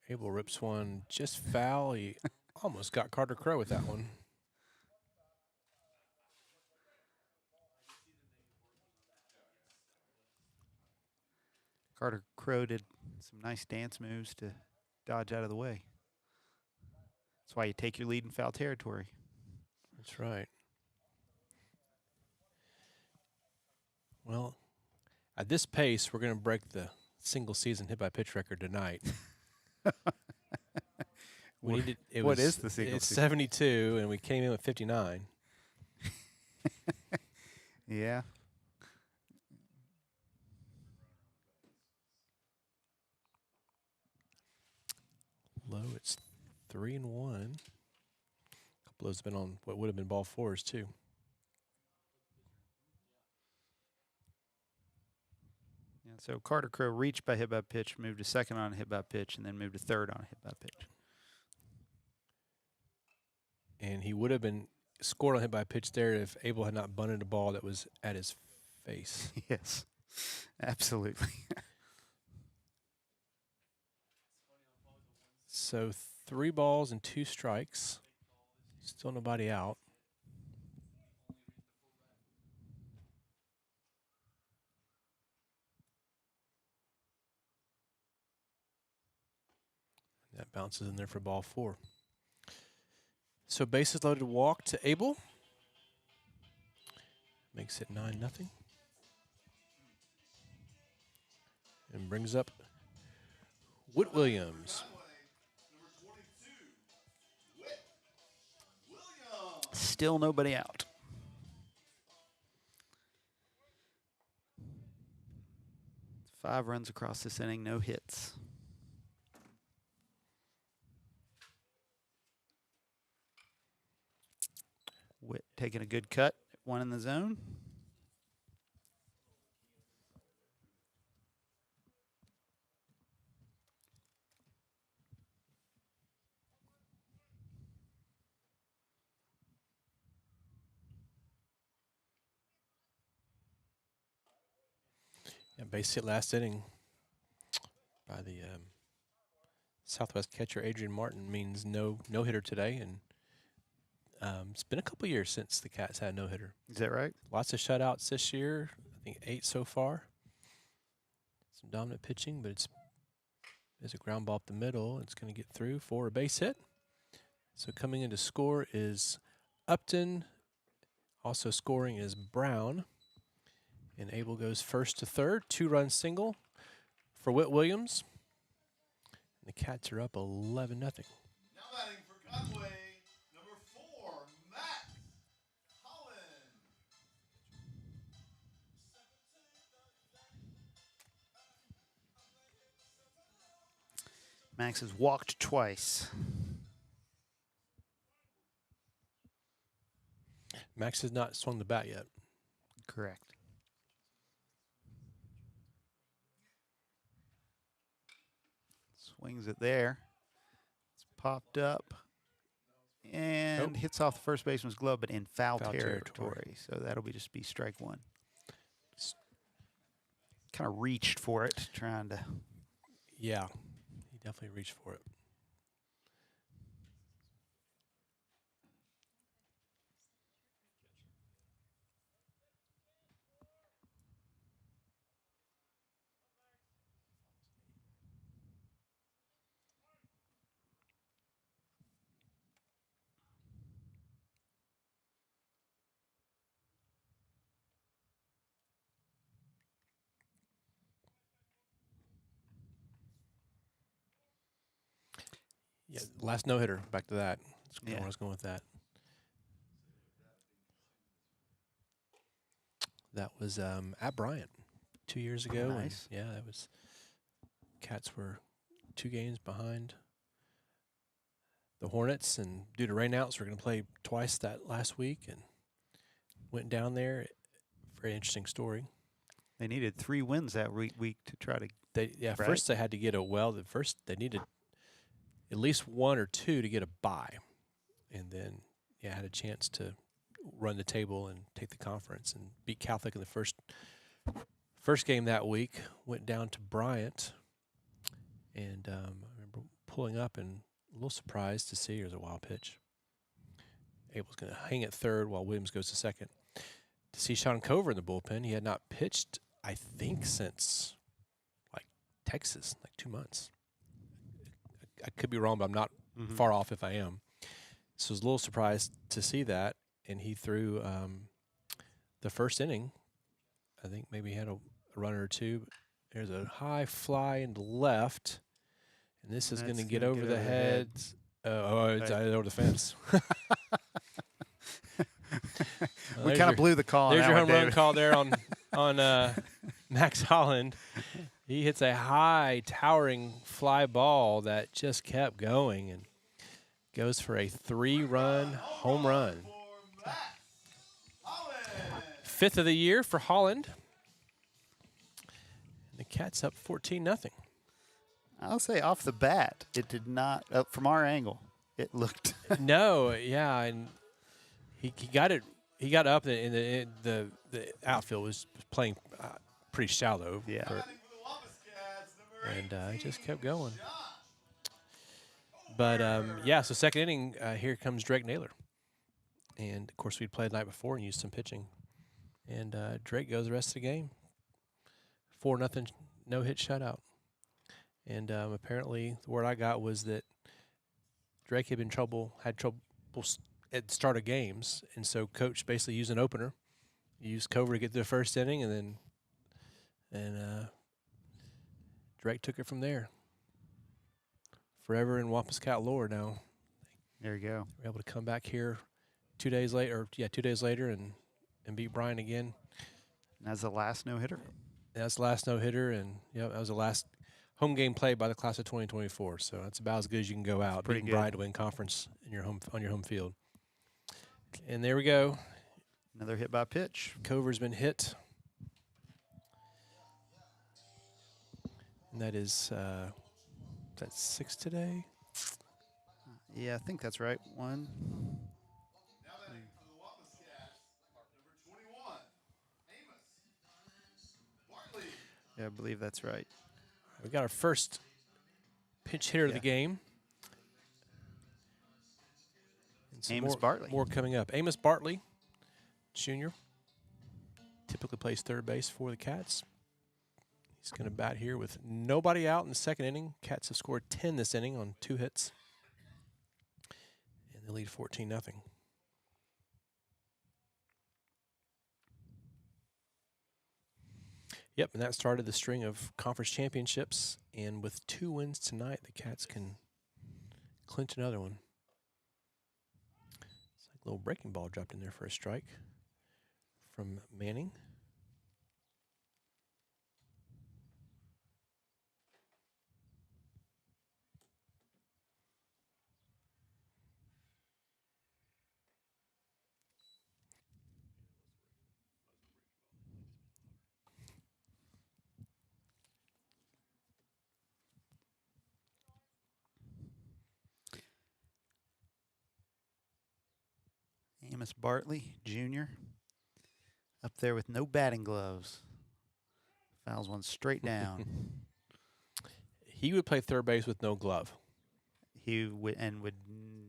Abel rips one just foul. He almost got Carter Crow with that one. Carter Crow did some nice dance moves to dodge out of the way. That's why you take your lead in foul territory. That's right. Well, at this pace, we're going to break the single season hit by pitch record tonight. We needed, What is the single It's season? 72, and we came in with 59. Yeah. Low, it's 3-1. A couple of those have been on what would have been ball 4s, too. Yeah. So Carter Crow reached by hit by pitch, moved to second on a hit by pitch, and then moved to third on a hit by pitch. And he would have been scored on hit by pitch there if Abel had not bunted a ball that was at his face. Yes, absolutely. So 3 balls and 2 strikes. Still nobody out. That bounces in there for ball 4. So bases loaded, walk to Abel. Makes it 9-0. And brings up Whit Williams. Number 22, Whit Williams. Still nobody out. Five runs across this inning, no hits. Whit taking a good cut, 1 in the zone. Yeah, base hit last inning by the Southwest catcher Adrian Martin means no hitter today, and it's been a couple years since the Cats had a no hitter. Is that right? Lots of shutouts this year. I think 8 so far. some dominant pitching, but there's a ground ball up the middle. It's going to get through for a base hit. So coming in to score is Upton. Also scoring is Brown. And Abel goes first to third. 2-run single for Whit Williams. And the Cats are up 11-0. Now batting for Conway, number 4, Max Holland. Max has walked twice. Max has not swung the bat yet. Correct. Swings it there. It's popped up and Nope. hits off the first baseman's glove, but in foul, Foul territory. territory. So that'll be just be strike one. Kind of reached for it, trying to. Yeah, he definitely reached for it. Yeah, last no-hitter. Back to that. That's kinda where I was going with that. That was at Bryant 2 years ago. and Nice. yeah, that was. Cats were 2 games behind the Hornets, and due to rainouts, we're going to play twice that last week, and went down there. Very interesting story. They needed 3 wins that week to try to. Right. First they had to get first they needed at least 1 or 2 to get a bye, and then had a chance to run the table and take the conference and beat Catholic in the first game that week. Went down to Bryant, and I remember pulling up and a little surprised to see there's a wild pitch. Abel's going to hang at third while Williams goes to second. To see Sean Cover in the bullpen, he had not pitched, I think, since like Texas, like 2 months. I could be wrong, but I'm not far off if I am. So I was a little surprised to see that, and he threw the first inning. I think maybe he had a runner or 2. There's a high fly into left, and this is going to get over the head. It's over the fence. We kind of blew the call. There's on your that home one, run David. call there on Max Holland. He hits a high, towering fly ball that just kept going and goes for a 3-run home run. For Max Holland. 5th of the year for Holland. And the Cats up 14-0. I'll say off the bat, it did not. From our angle, it looked. No, yeah, and he got it. He got up, and the outfield was playing pretty shallow. Yeah. Batting for the Wampus Cats, number And he 18, just kept going. Josh. But so second inning, here comes Drake Naylor, and of course we'd played the night before and used some pitching, and Drake goes the rest of the game. 4-0, no hit shutout, and apparently the word I got was that Drake had trouble at the start of games, and so coach basically used an opener, used Cover to get to the first inning, and Drake took it from there. Forever in Wampus Cat lore now. There you go. We're able to come back here 2 days later, 2 days later, and beat Bryant again. And that's the last no hitter. That's the last no hitter, and that was the last home game played by the class of 2024. So that's about as good as you can go out. Pretty Beating good. Bryant to win conference on your home field. And there we go. Another hit by pitch. Cover's been hit. And that is that's 6 today. Yeah, I think that's right. 1. Now batting for the Wampus Cats, number 21, Amos Bartley. Yeah, I believe that's right. We got our first pinch hitter of the Yeah. game. And some Amos more, Bartley. More coming up. Amos Bartley, Jr. Typically plays third base for the Cats. He's going to bat here with nobody out in the second inning. Cats have scored 10 this inning on 2 hits. And they lead 14-0. Yep, and that started the string of conference championships. And with 2 wins tonight, the Cats can clinch another one. It's like a little breaking ball dropped in there for a strike from Manning. Amos Bartley, Jr., up there with no batting gloves. Fouls one straight down. He would play third base with no glove. He would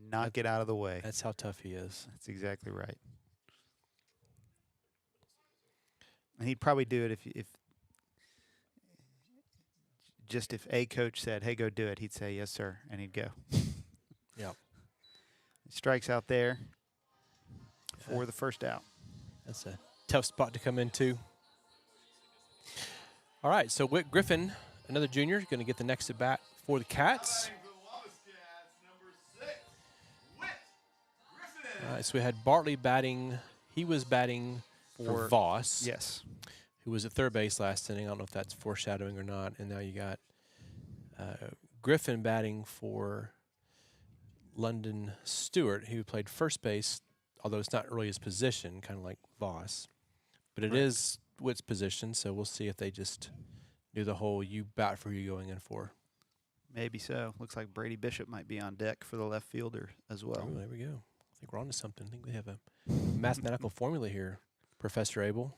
not get out of the way. That's how tough he is. That's exactly right. And he'd probably do it if a coach said, "Hey, go do it," he'd say, "Yes, sir," and he'd go. Yeah. Strikes out there for the first out. That's a tough spot to come into. All right, so Whit Griffin, another junior, is going to get the next at bat for the Cats. Batting for the Wampus Cats, number 6, Whit Griffin. All right, so we had Bartley batting. He was batting for Voss, Yes. who was at third base last inning. I don't know if that's foreshadowing or not. And now you got Griffin batting for London Stewart, who played first base, although it's not really his position, kind of like Voss. But it is Whit's position, so we'll see if they just do the whole you bat for who you're going in for. Maybe so. Looks like Brady Bishop might be on deck for the left fielder as well. Oh, there we go. I think we're on to something. I think we have a mathematical formula here, Professor Abel.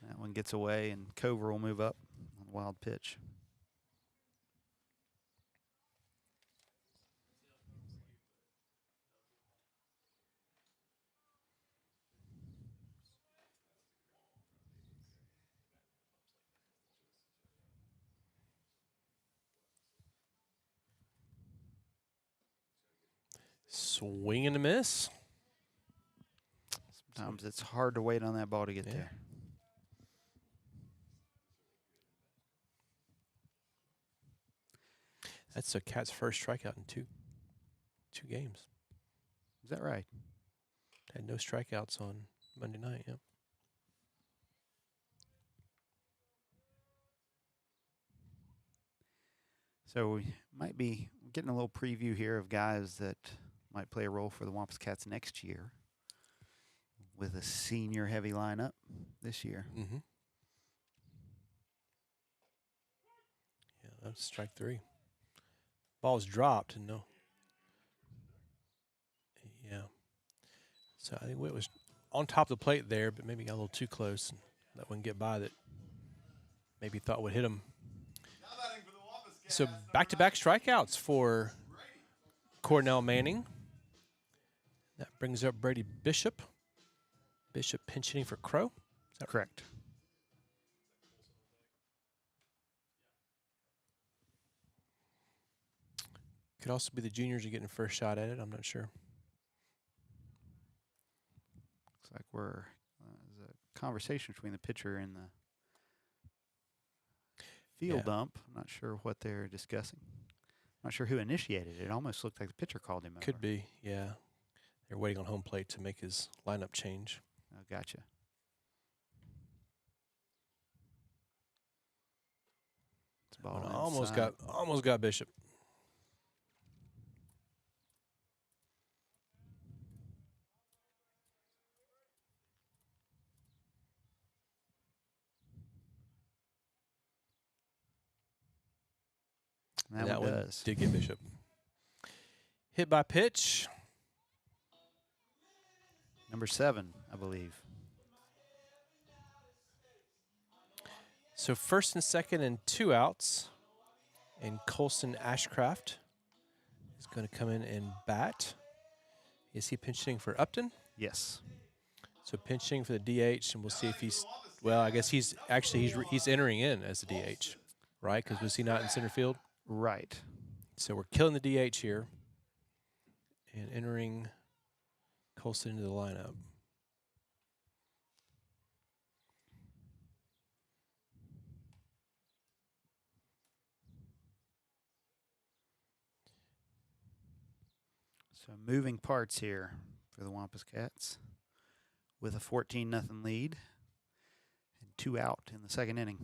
That one gets away, and Cover will move up on a wild pitch. Swing and a miss. Sometimes it's hard to wait on that ball to get there. That's the Cats' first strikeout in two games. Is that right? Had no strikeouts on Monday night. Yep. So we might be getting a little preview here of guys that might play a role for the Wampus Cats next year with a senior-heavy lineup this year. Mm-hmm. Yeah, that's strike 3. Ball's dropped and no. Yeah. So I think Whit was on top of the plate there, but maybe got a little too close and let one get by that maybe thought would hit him. Now batting for the Wampus Cats, So back-to-back strikeouts for Cornell Manning. That brings up Brady Bishop. Bishop pinch hitting for Crow. Is that Correct. Could also be the juniors are getting first shot at it. I'm not sure. Looks like there's a conversation between the pitcher and the field dump. I'm not sure what they're discussing. Not sure who initiated it. It almost looked like the pitcher called him over. Could be, yeah. They're waiting on home plate to make his lineup change. Oh, gotcha. It's ball But almost inside. got Bishop. That And one one does. did get Bishop. Hit by pitch. Number 7, I believe. So first and second and 2 outs. And Colson Ashcraft is going to come in and bat. Is he pinching for Upton? Yes. So pinching for the DH, and we'll see if he's Well, I guess he's entering in as the DH, right? Because was he not in center field? Right. So we're killing the DH here and entering Colson into the lineup. So moving parts here for the Wampus Cats with a 14-0 lead and 2 out in the second inning.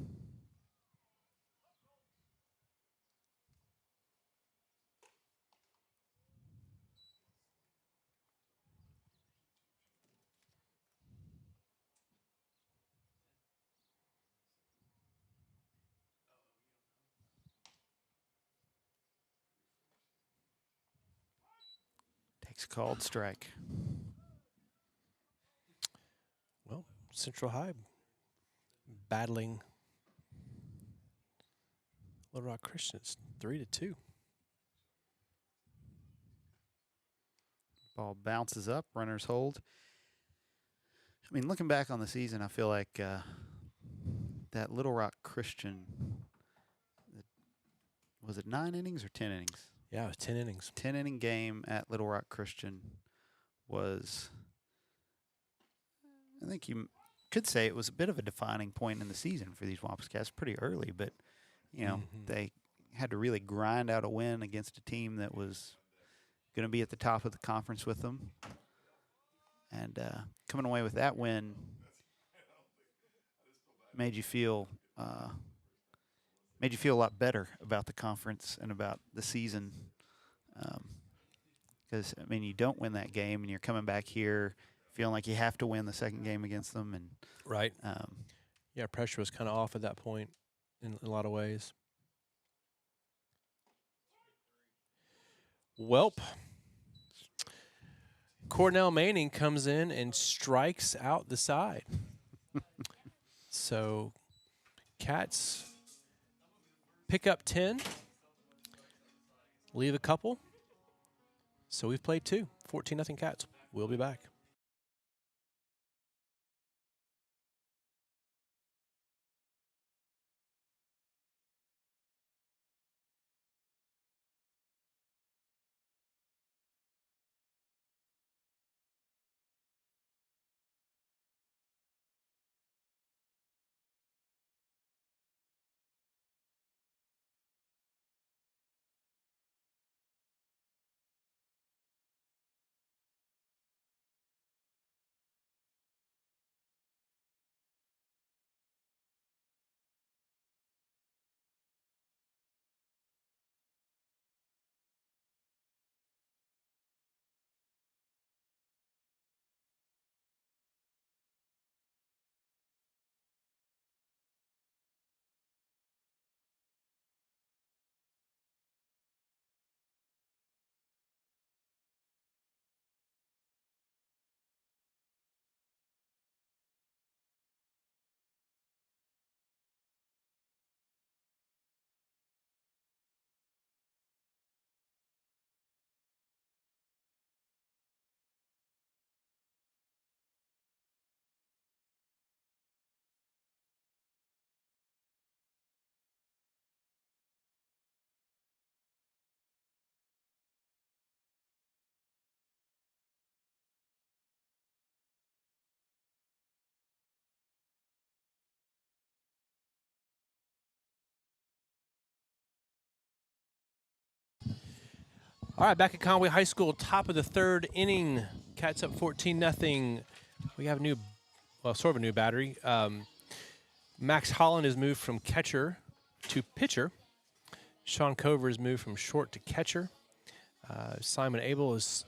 Takes a called strike. Well, Central High battling Little Rock Christians 3-2. Ball bounces up, runners hold. I mean, looking back on the season, I feel like that Little Rock Christian, was it 9 innings or 10 innings? Yeah, it was 10 innings. 10-inning game at Little Rock Christian was, I think you could say it was a bit of a defining point in the season for these Wampus Cats pretty early, but, you know, they had to really grind out a win against a team that was going to be at the top of the conference with them. And coming away with that win made you feel a lot better about the conference and about the season. Because, I mean, you don't win that game and you're coming back here feeling like you have to win the second game against them. And Right. Yeah, pressure was kind of off at that point in a lot of ways. Welp. Cornell Manning comes in and strikes out the side. So Cats pick up 10, leave a couple. So we've played 2, 14-0 Cats. We'll be back. All right, back at Conway High School, top of the third inning. Cats up 14-0. We have a new, well, sort of a new battery. Max Holland has moved from catcher to pitcher. Sean Cover has moved from short to catcher. Simon Abel has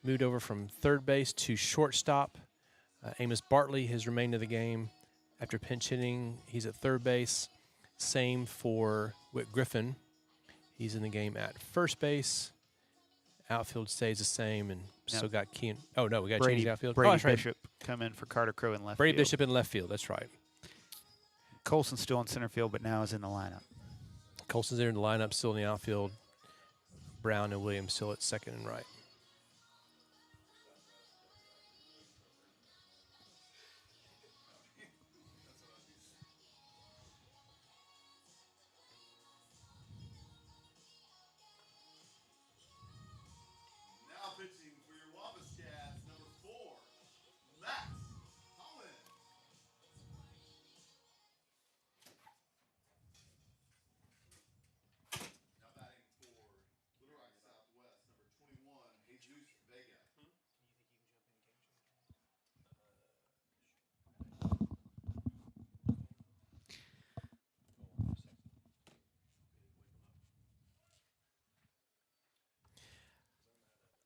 moved over from third base to shortstop. Amos Bartley has remained in the game after pinch hitting. He's at third base. Same for Whit Griffin. He's in the game at first base. Outfield stays the same, and still got Kean. Oh, no, we got to change the outfield. Brady that's right. Bishop come in for Carter Crow in left Brady field. Bishop in left field, that's right. Colson's still in center field, but now is in the lineup. Colson's there in the lineup, still in the outfield. Brown and Williams still at second and right.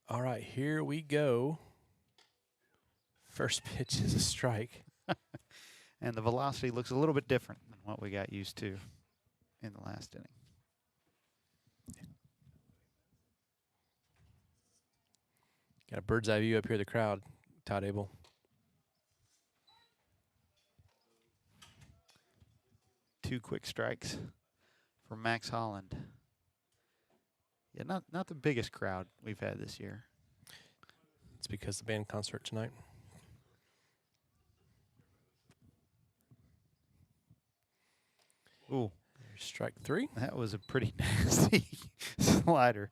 All right, here we go. First pitch is a strike. And the velocity looks a little bit different than what we got used to in the last inning. Got a bird's eye view up here of the crowd, Todd Abel. Two quick strikes for Max Holland. Yeah, not the biggest crowd we've had this year. It's because the band concert tonight. Ooh, There's strike 3. that was a pretty nasty slider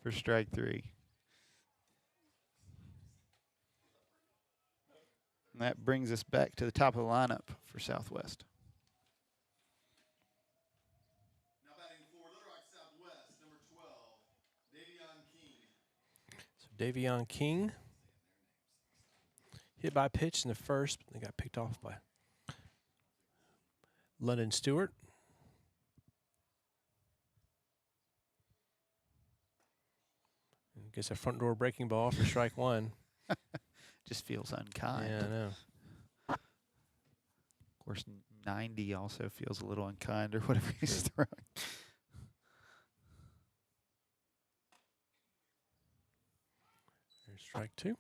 for strike 3. And that brings us back to the top of the lineup for Southwest. Now batting for Little Rock Southwest, number 12, Davion King. So Davion King hit by a pitch in the first, but they got picked off by London Stewart. Gets a front door breaking ball for strike 1. Just feels unkind. Yeah, I know. Of course, 90 also feels a little unkind or whatever he's throwing. There's strike 2.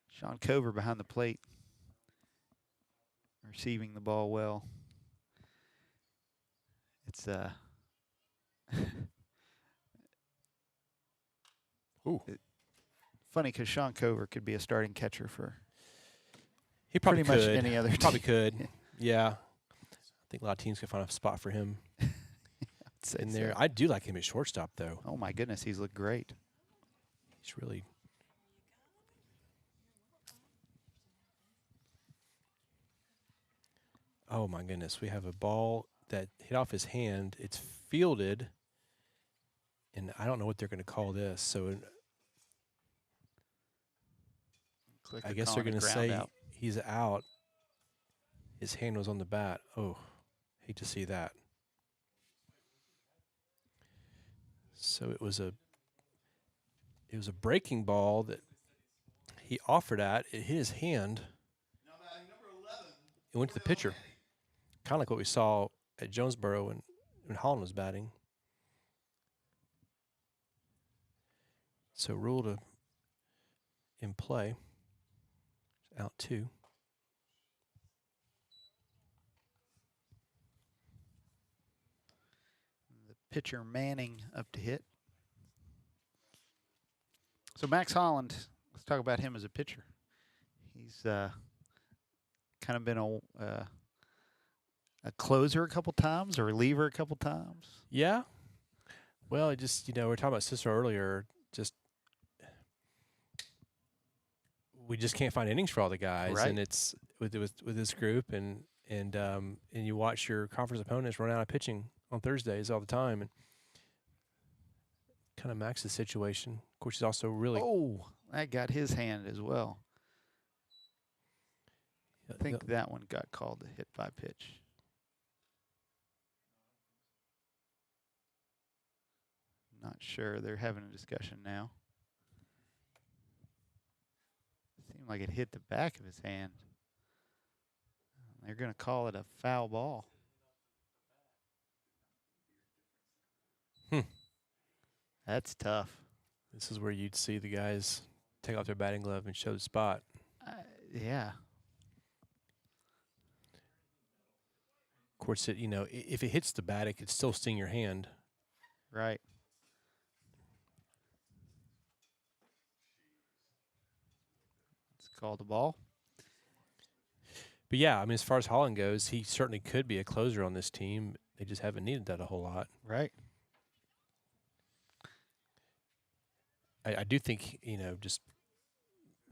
Sean Cover behind the plate, receiving the ball well. It's Ooh. Funny because Sean Cover could be a starting catcher for He probably pretty could. much any other He probably team. could. Yeah. I think a lot of teams could find a spot for him I'd say in so. there. I do like him at shortstop, though. Oh my goodness, he's looked great. He's really. Oh my goodness, we have a ball that hit off his hand. It's fielded, and I don't know what they're going to call this. So Clicker I guess they're calling going a to ground say out. he's out. His hand was on the bat. Oh, hate to see that. So it was a breaking ball that he offered at. It hit his hand. Now batting number 11, It went to the pitcher. Kind of like what we saw at Jonesboro when Holland was batting. So ruled in play. Out 2. The pitcher Manning up to hit. So Max Holland, let's talk about him as a pitcher. He's kind of been a closer a couple times, a reliever a couple times. Yeah. Well, it just, we were talking about Cicero earlier. Just we just can't find innings for all the guys, Right. and it's with this group, and you watch your conference opponents run out of pitching on Thursdays all the time, and kind of Max's situation. Of course, he's also really. Oh, that got his hand as well. I think that one got called a hit by pitch. Not sure. They're having a discussion now. Seemed like it hit the back of his hand. They're going to call it a foul ball. That's tough. This is where you'd see the guys take off their batting glove and show the spot. Yeah. Of course, if it hits the bat, it could still sting your hand. Right. It's called a ball. But yeah, I mean, as far as Holland goes, he certainly could be a closer on this team. They just haven't needed that a whole lot. Right. I do think, just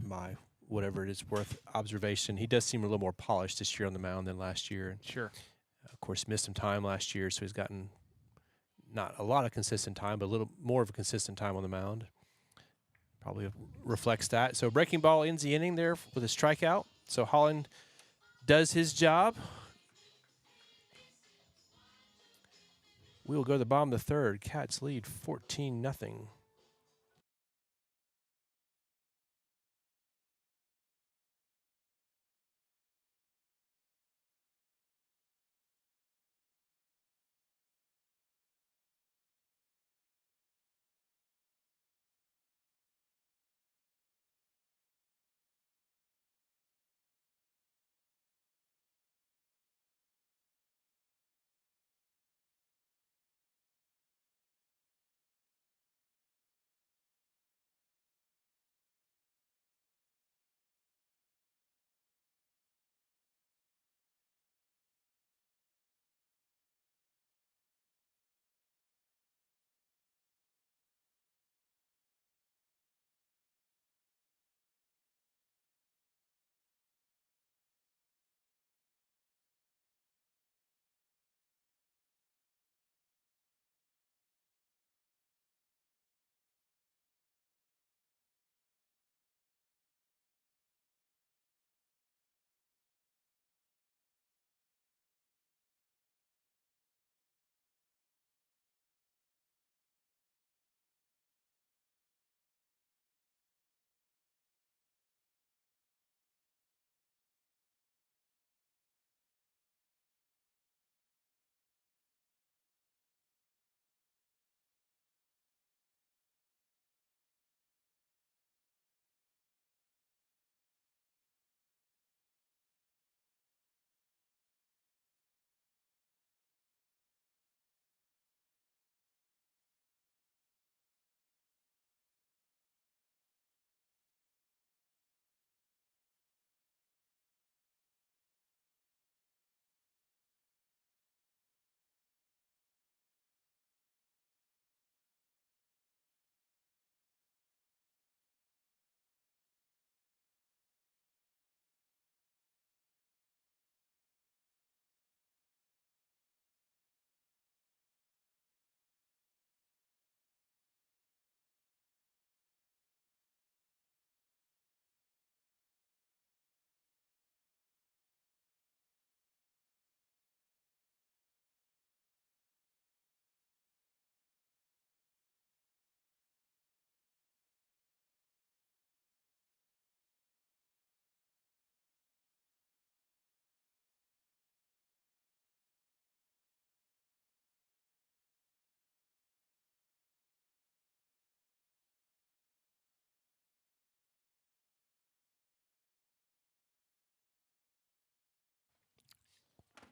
my whatever it is worth observation, he does seem a little more polished this year on the mound than last year. Sure. Of course, missed some time last year, so he's gotten not a lot of consistent time, but a little more of a consistent time on the mound. Probably reflects that. So breaking ball ends the inning there with a strikeout. So Holland does his job. We will go to the bottom of the third. Cats lead 14-0.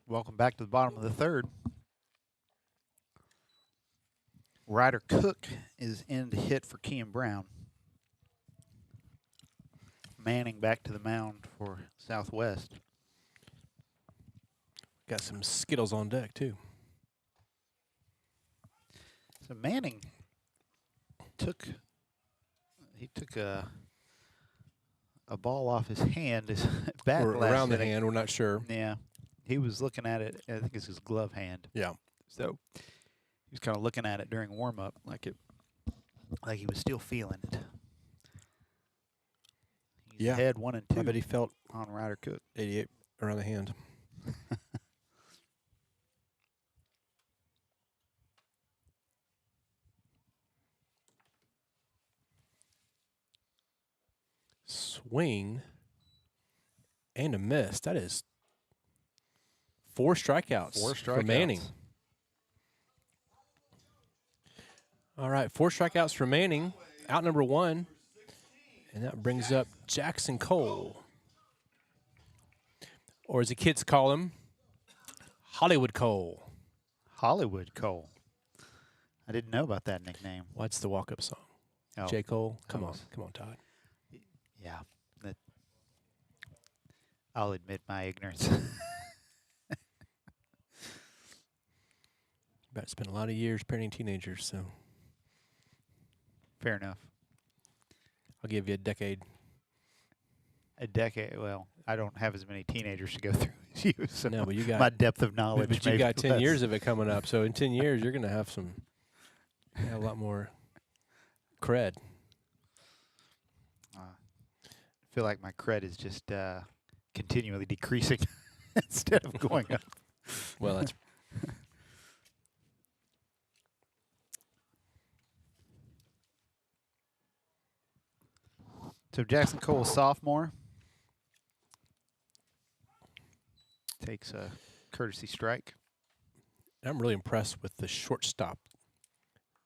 Welcome back to the bottom of the third. Ryder Cook is in to hit for Kean Brown. Manning back to the mound for Southwest. Got some Skittles on deck, too. So Manning took a ball off his hand, his bat Or last around the inning. hand, we're not sure. Yeah, he was looking at it. I think it's his glove hand. Yeah. So he was kind of looking at it during warm-up, like he was still feeling it. He's Yeah. ahead 1-2. I bet he felt on Ryder Cook. 88 around the hand. Swing and a miss. That is 4 strikeouts, 4 for Manning. strikeouts. All right, 4 strikeouts for Manning. Out number 1. And that brings up Jackson Cole. Or as the kids call him, Hollywood Cole. Hollywood Cole. I didn't know about that nickname. What's the walk-up song? Oh, J. Cole? that Come on. was- Come on, Todd. Yeah. I'll admit my ignorance. About to spend a lot of years parenting teenagers, so Fair enough. I'll give you a decade. A decade. Well, I don't have as many teenagers to go through as you, so No, but you got my depth of knowledge. But you may got be 10 less. years of it coming up. So in 10 years, you're going to have a lot more cred. I feel like my cred is just continually decreasing instead of going up. Well, that's So Jackson Cole, sophomore, takes a courtesy strike. I'm really impressed with the shortstop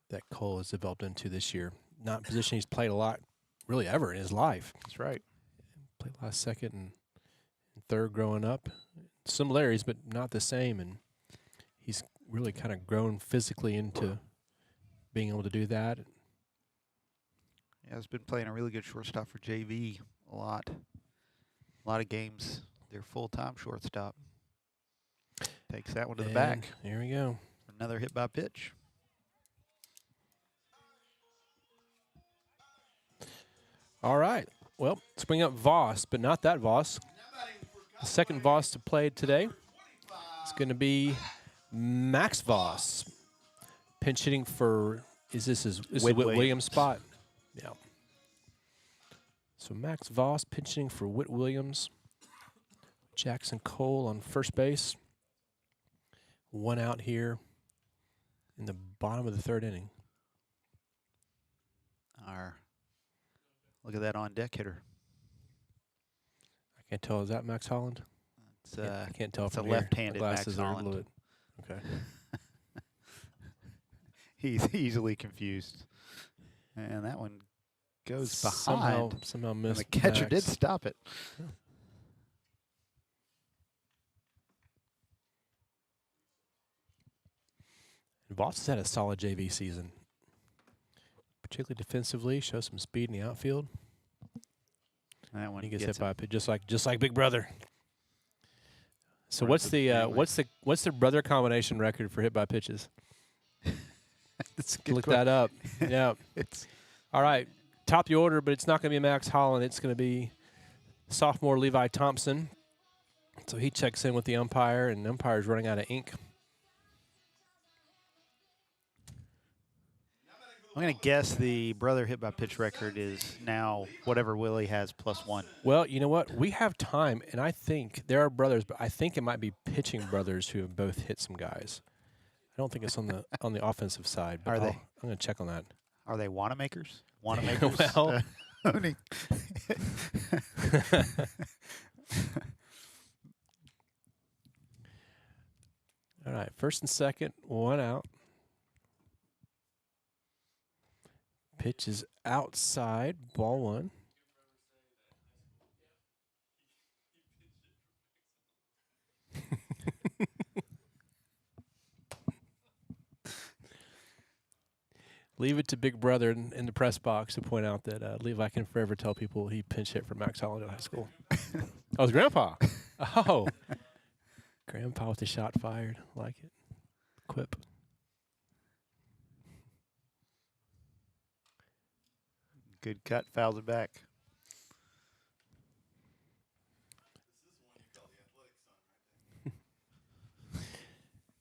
that Cole has developed into this year. Not a position he's played a lot, really ever in his life. That's right. Played last second and third growing up. Similarities, but not the same. And he's really kind of grown physically into being able to do that. Yeah, has been playing a really good shortstop for JV a lot. A lot of games, they're full-time shortstop. Takes that one to the back. Here we go. Another hit by pitch. All right. Well, let's bring up Voss, but not that Voss. The second Voss to play today is going to be Max Voss. Pinch hitting for, this is Whit Williams' spot. Yeah. So Max Voss pinching for Whit Williams. Jackson Cole on first base. 1 out here in the bottom of the third inning. Look at that on deck hitter. I can't tell. Is that Max Holland? It's I can't tell it's from a here. left-handed My Max glasses are Holland. fluid. Okay. He's easily confused. And that one goes behind. Somehow and missed. the catcher Max. did stop it. Yeah. Voss has had a solid JV season, particularly defensively. Shows some speed in the outfield. That one He gets gets hit by a pitch, just like Big Brother. So Runs what's it the anyway. what's the brother combination record for hit by pitches? That's a good Look question. that up. Yeah. It's All right. Top the order, but it's not going to be Max Holland. It's going to be sophomore Levi Thompson. So he checks in with the umpire, and the umpire's running out of ink. I'm going to guess the brother hit by pitch record is now whatever Willie has +1. Well, you know what? We have time, and I think there are brothers, but I think it might be pitching brothers who have both hit some guys. I don't think it's on the offensive side. But Are they? I'm going to check on that. Are they Wanamakers? Wanamakers? Well. Owning. All right, first and second, 1 out. Pitch is outside, ball 1. Leave it to Big Brother in the press box to point out that Levi can forever tell people he pinch hit for Max Holland in high school. Oh, it's Grandpa. Oh. Grandpa with the shot fired. Like it. Quip. Good cut, fouls it back.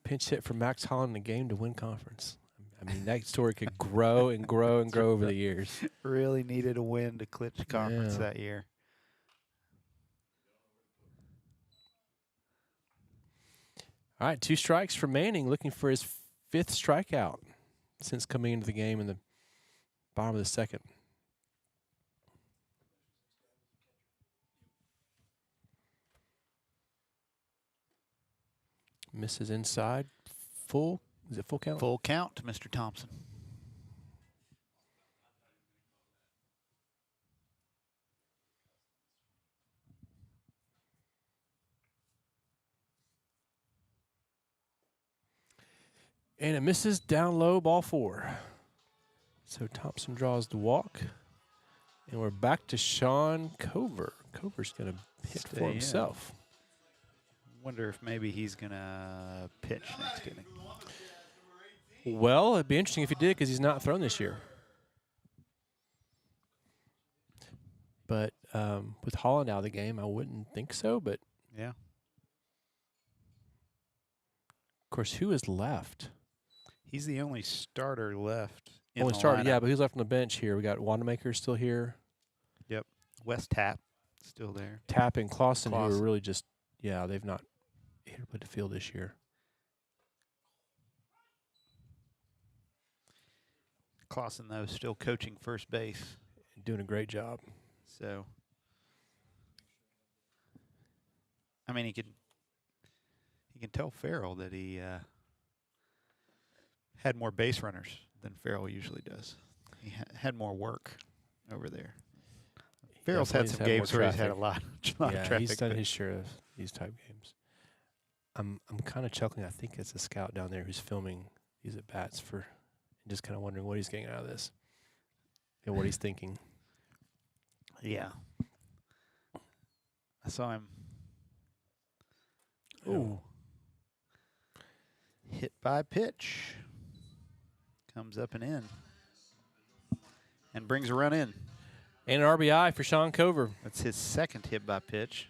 Pinch hit for Max Holland in the game to win conference. I mean, that story could grow and grow and grow over the years. Really needed a win to clinch conference that year. All right, 2 strikes for Manning, looking for his 5th strikeout since coming into the game in the bottom of the 2nd. Misses inside. Is it full count? Full count to Mr. Thompson. And it misses down low, ball 4. So Thompson draws the walk. And we're back to Sean Cover. Cover's going to hit for himself. Wonder if maybe he's going to pitch next inning. Well, it'd be interesting if he did because he's not thrown this year. But with Holland out of the game, I wouldn't think so. But yeah, of course, who is left? He's the only starter left. Only starter, yeah, but who's left on the bench here? We got Wanamaker still here. Yep. West Tapp still there. Tapp and Clausen, who are really just, they've not hit or put the field this year. Clausen, though, still coaching first base. Doing a great job. So, I mean, he can tell Farrell that he had more base runners than Farrell usually does. He had more work over there. Farrell's had some games where he's had a lot of traffic. He's done his share of these type games. I'm kind of chuckling. I think it's a scout down there who's filming these at bats for, just kind of wondering what he's getting out of this and what he's thinking. Yeah, I saw him. Ooh, hit by pitch. Comes up and in, and brings a run in. And an RBI for Sean Cover. That's his 2nd hit by pitch.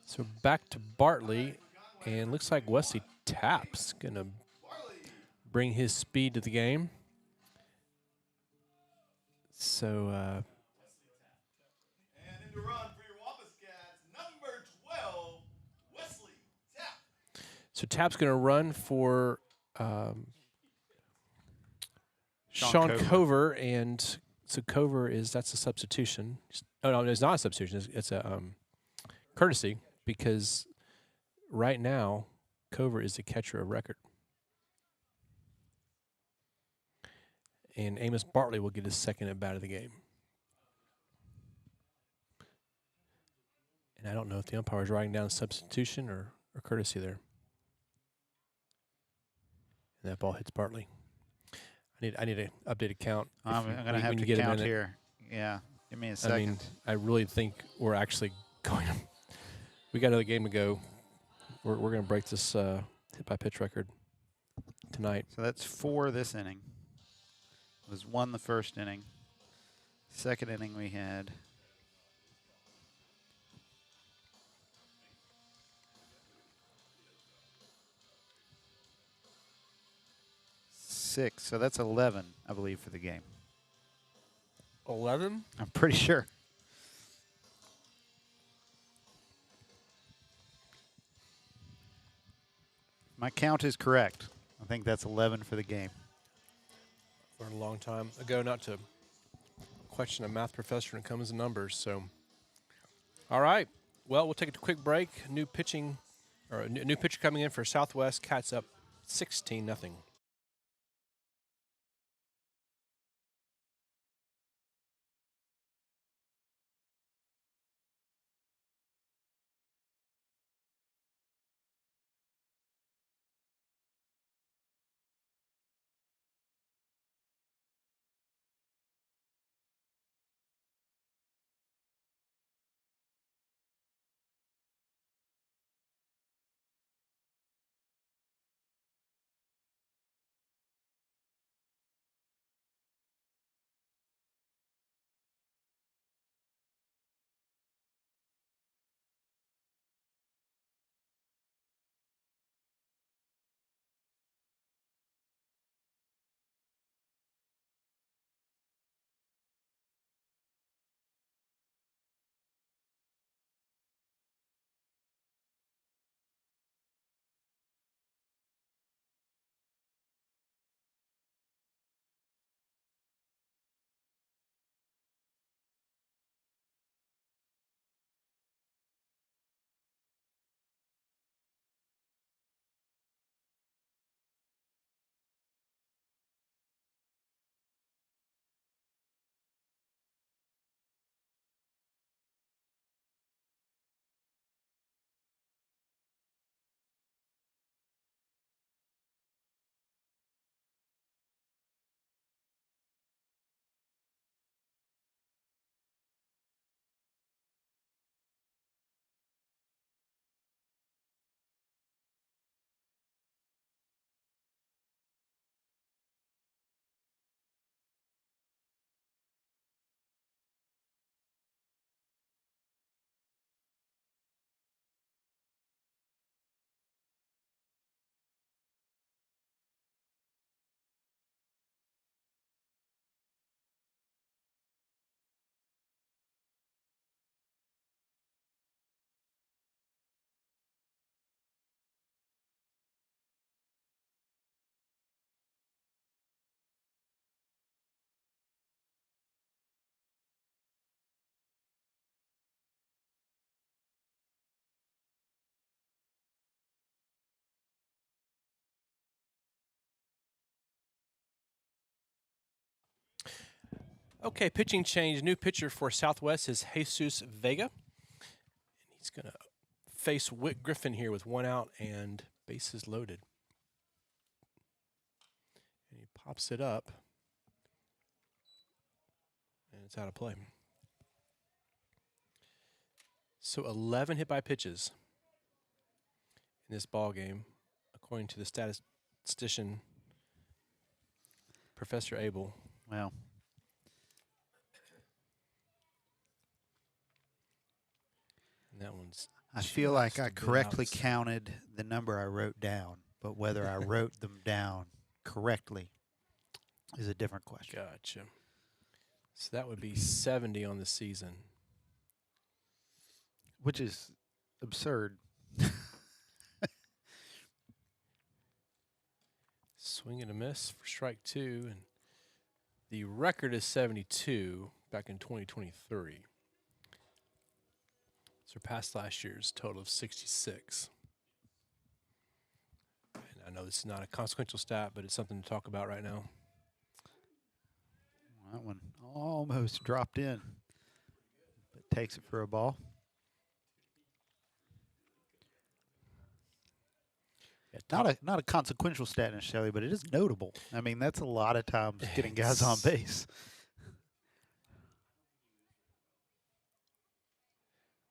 So back to Bartley, and looks like Wesley Tapp's going to bring his speed to the game. So, and in the run for your Wampus Cats, number 12, Wesley Tapp. So Tapp's going to run for Sean Cover, and so Cover that's a substitution. Oh no, it's not a substitution. It's a courtesy because right now Cover is the catcher of record, and Amos Bartley will get his 2nd at bat of the game. And I don't know if the umpire is writing down substitution or courtesy there. And that ball hits Bartley. I need an updated count. I'm going to have to count here. Yeah, give me a second. I mean, I really think we're actually going to. We got another game to go. We're going to break this hit by pitch record tonight. So that's 4 this inning. It was 1 the first inning. 2nd inning we had 6, so that's 11, I believe, for the game. 11? I'm pretty sure. My count is correct. I think that's 11 for the game. Learned a long time ago not to question a math professor when it comes to numbers. So, all right. Well, we'll take a quick break. New pitching, or a new pitcher coming in for Southwest. Cats up 16-0. Okay, pitching change. New pitcher for Southwest is Jesus Vega. And he's going to face Whit Griffin here with 1 out and bases loaded. And he pops it up. And it's out of play. So 11 hit by pitches in this ball game, according to the statistician, Professor Abel. Well, And that one's. I feel like just I a bit correctly outs- counted the number I wrote down, but whether I wrote them down correctly is a different question. Gotcha. So that would be 70 on the season. Which is absurd. Swing and a miss for strike 2, and the record is 72 back in 2023. Surpassed last year's total of 66. And I know this is not a consequential stat, but it's something to talk about right now. That one almost dropped in, but takes it for a ball. Not a consequential stat necessarily, but it is notable. I mean, that's a lot of times getting guys on base.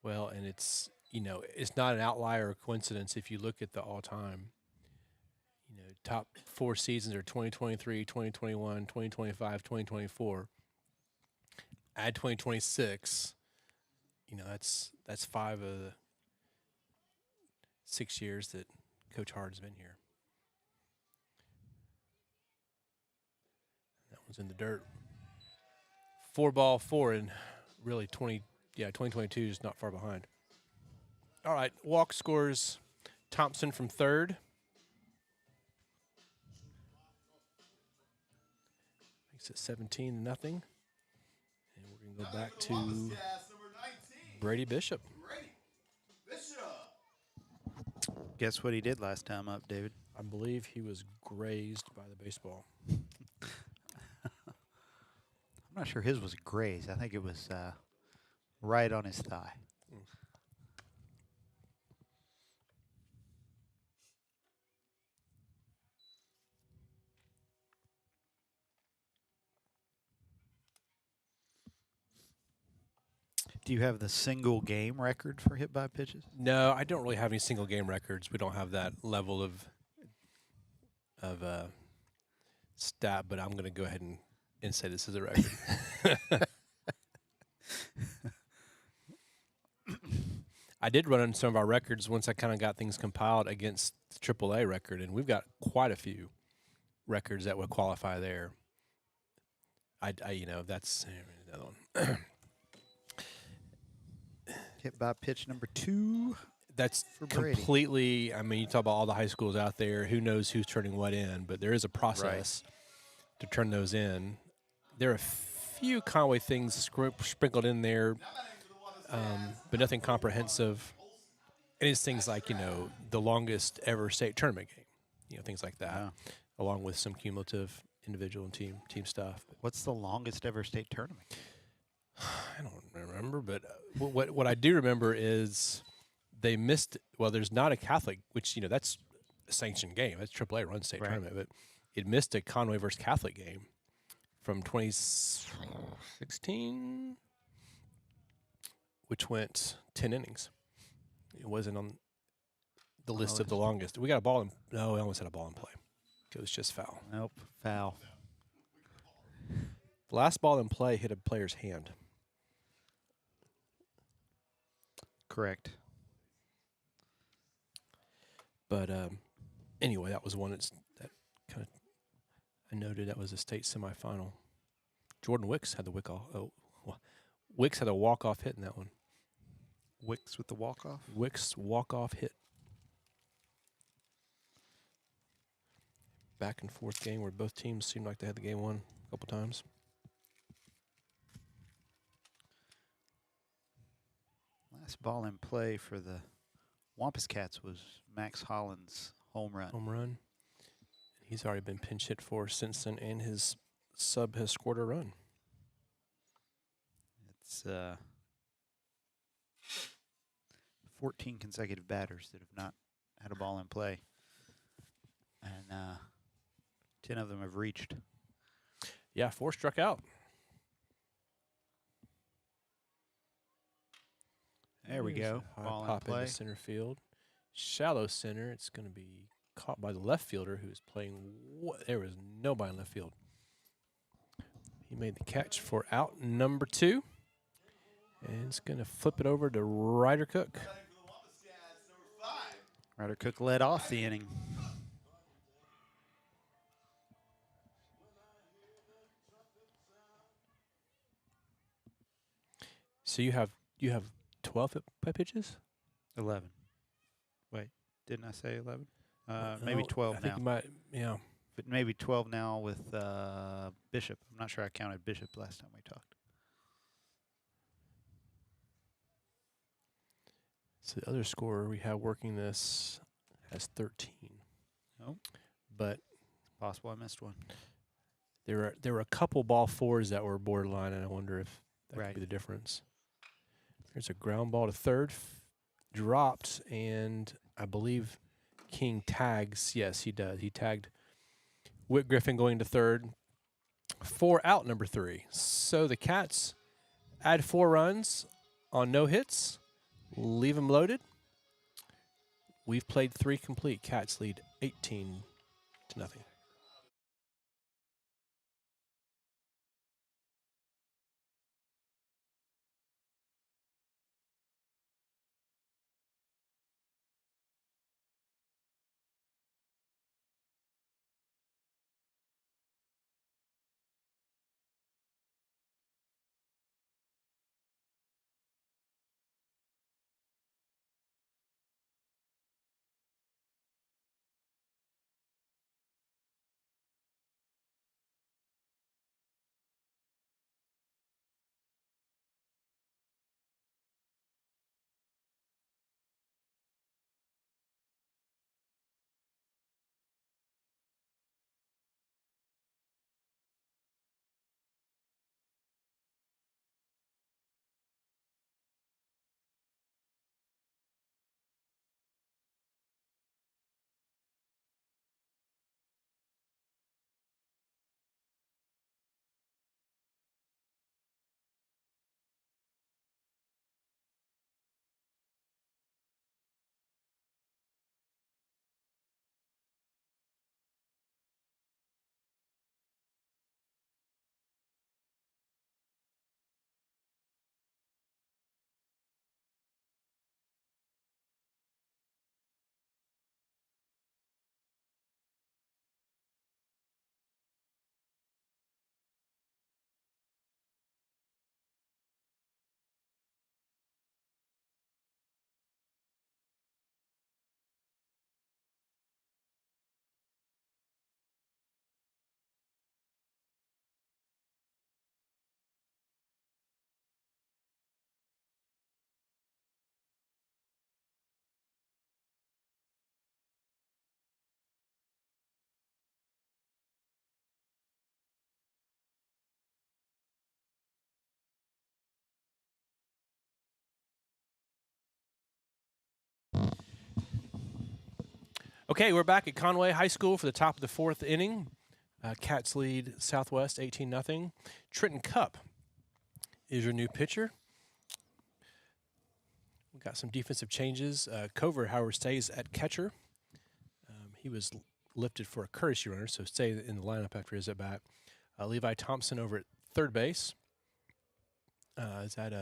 Well, and it's, it's not an outlier or coincidence if you look at the all-time. Top 4 seasons are 2023, 2021, 2025, 2024. Add 2026, that's 5 of the 6 years that Coach Hard's been here. That one's in the dirt. 4-4, and really 2022 is not far behind. All right, walk scores Thompson from third. Makes it 17-0. And we're going to go back to Wampus Cats, number 19. Brady Bishop. Brady Bishop. Guess what he did last time up, David? I believe he was grazed by the baseball. I'm not sure his was a graze. I think it was right on his thigh. Do you have the single game record for hit by pitches? No, I don't really have any single game records. We don't have that level of stat, but I'm going to go ahead and say this is a record. I did run on some of our records once I kind of got things compiled against the AAA record, and we've got quite a few records that would qualify there. That's another one. Hit by pitch number 2. That's For Brady. completely. I mean, you talk about all the high schools out there. Who knows who's turning what in? But there is a process to turn those in. There are a few Conway things sprinkled in there, but nothing comprehensive. And it's things like the longest ever state tournament game, things like that, Wow. along with some cumulative individual and team stuff. What's the longest ever state tournament? I don't remember, but what I do remember is they missed. Well, there's not a Catholic, which that's a sanctioned game. That's AAA run state Right. tournament, but it missed a Conway versus Catholic game from 2016, which went 10 innings. It wasn't on the list of the longest. We got a ball in. No, we almost had a ball in play. It was just foul. Nope, foul. The last ball in play hit a player's hand. Correct. But anyway, that was one that kind of I noted that was a state semifinal. Jordan Wicks had the Wicks had a walk-off hit in that one. Wicks with the walk-off. Wicks walk-off hit. Back and forth game where both teams seemed like they had the game won a couple times. Last ball in play for the Wampus Cats was Max Holland's home run. Home run. He's already been pinch hit for since then, and his sub has scored a run. It's 14 consecutive batters that have not had a ball in play. And 10 of them have reached. Yeah, 4 struck out. There we There's go. a high Ball in pop play. into center field. Shallow center. It's going to be caught by the left fielder who's playing. There was nobody in left field. He made the catch for out number 2. And it's going to flip it over to Ryder Cook. Batting for the Wampus Cats, number 5. Ryder Cook led off the inning. So you have 12 pitches? 11. Wait, didn't I say 11? Maybe No, 12 I think now. you might, yeah. But maybe 12 now with Bishop. I'm not sure I counted Bishop last time we talked. So the other scorer we have working this has 13. Oh, But it's possible I missed one. there were a couple ball 4s that were borderline, and I wonder if that Right. could be the difference. There's a ground ball to third, dropped, and I believe King tags. Yes, he does. He tagged Whit Griffin going to third for out number 3. So the Cats add 4 runs on no hits, leave them loaded. We've played 3 complete. Cats lead 18-0. Okay, we're back at Conway High School for the top of the 4th inning. Cats lead Southwest 18-0. Trenton Cup is your new pitcher. We got some defensive changes. Cover, however, stays at catcher. He was lifted for a courtesy runner, so stay in the lineup after his at bat. Levi Thompson over at third base. Is that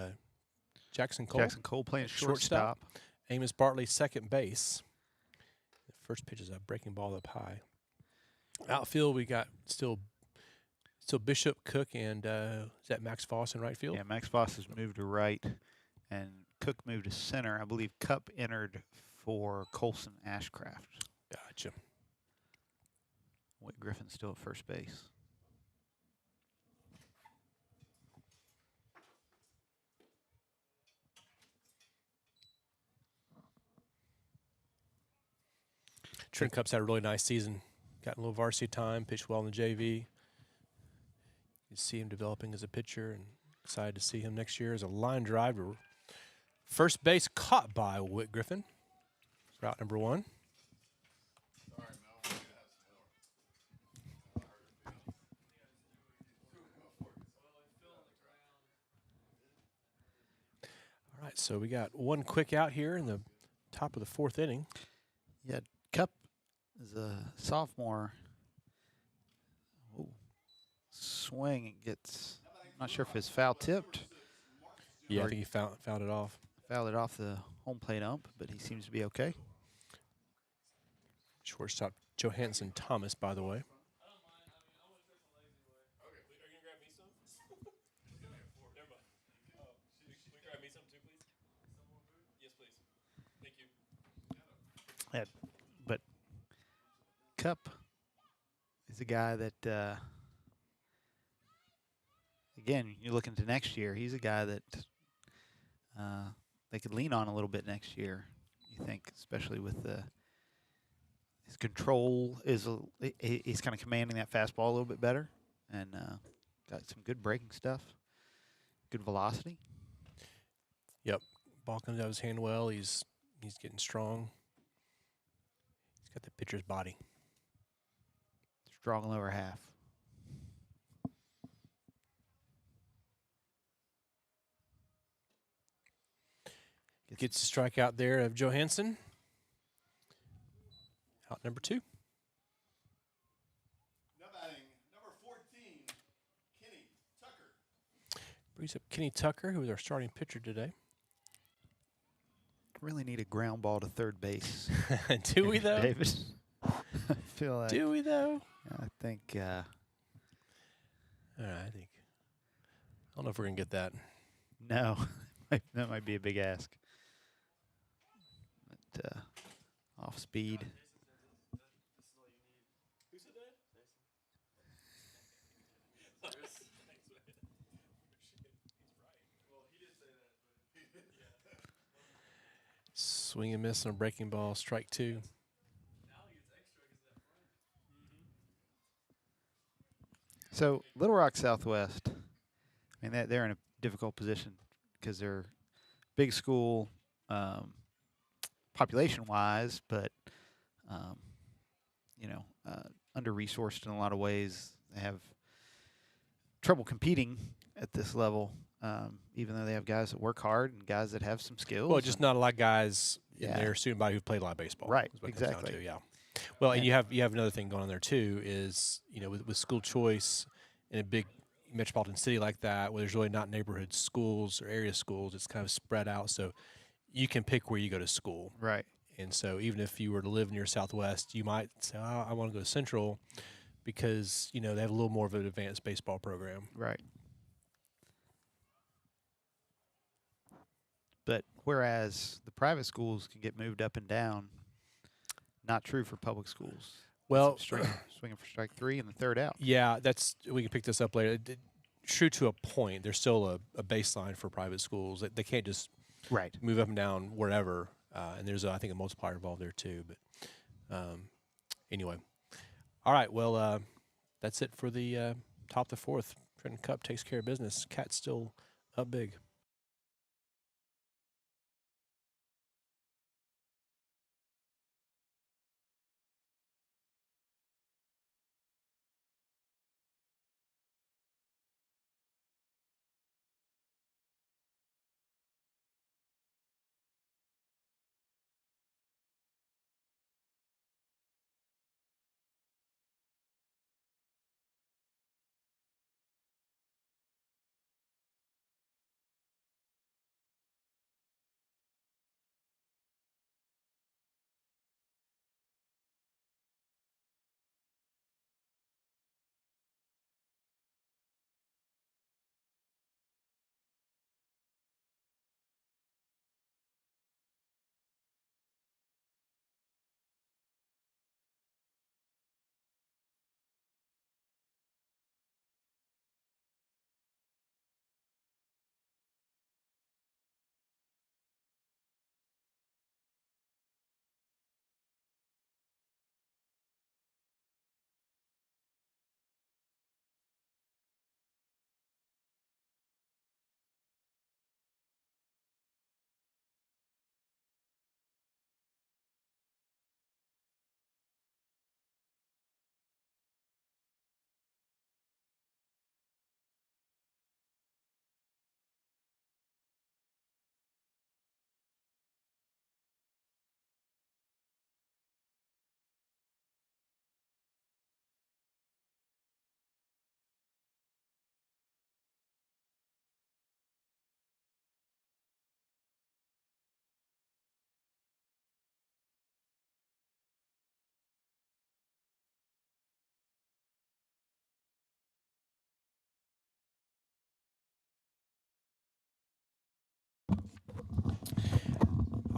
Jackson Cole? Jackson Cole playing shortstop. Amos Bartley, second base. The first pitch is a breaking ball up high. Outfield, we got still Bishop, Cook, and is that Max Voss in right field? Yeah, Max Voss has moved to right, and Cook moved to center. I believe Cup entered for Colson Ashcraft. Gotcha. Whit Griffin still at first base. Trent Cup's had a really nice season. Got a little varsity time, pitched well in the JV. You see him developing as a pitcher and Excited to see him next year as a line driver. First base caught by Whit Griffin. Route number 1. All right, so we got one quick out here in the top of the 4th inning. Yeah, Cup is a sophomore. Ooh. Swing, it gets, I'm not sure if it's foul tipped. Yeah, I Or think he fouled it off. fouled it off the home plate ump, but he seems to be okay. Shortstop Johansson Thomas, by the way. Yeah, but Cup is a guy that, again, you're looking to next year. He's a guy that they could lean on a little bit next year. You think, especially with his control is he's kind of commanding that fastball a little bit better, and got some good breaking stuff, good velocity. Yep, ball comes out of his hand well. He's getting strong. He's got the pitcher's body. Strong lower half. Gets a strikeout there of Johansson. Out number 2. Now batting number 14, Kenny Tucker. Brings up Kenny Tucker, who is our starting pitcher today. Really need a ground ball to third base. Do we, though? David? I feel like. Do we, though? I think. All right, I don't know if we're going to get that. No, that might be a big ask. But off speed. Swing and miss on a breaking ball, strike 2. So Little Rock Southwest, I mean, they're in a difficult position because they're big school, population-wise, but under-resourced in a lot of ways. They have trouble competing at this level, even though they have guys that work hard and guys that have some skills. Well, just not a lot of guys in Yeah. their student body who've played a lot of baseball. Right, is what it comes down exactly. to, yeah. Well, and you have another thing going on there too is with school choice in a big metropolitan city like that, where there's really not neighborhood schools or area schools, it's kind of spread out. So you can pick where you go to school. Right. And so even if you were to live near Southwest, you might say, oh, I want to go to Central because, they have a little more of an advanced baseball program. Right. But whereas the private schools can get moved up and down, not true for public schools. Well, Swinging for strike 3 and the third out. yeah, we can pick this up later. True to a point, there's still a baseline for private schools. They can't just Right. move up and down wherever. And there's, I think, a multiplier involved there too. But anyway. All right, well, that's it for the top of the 4th. Trenton Cup takes care of business. Cats still up big.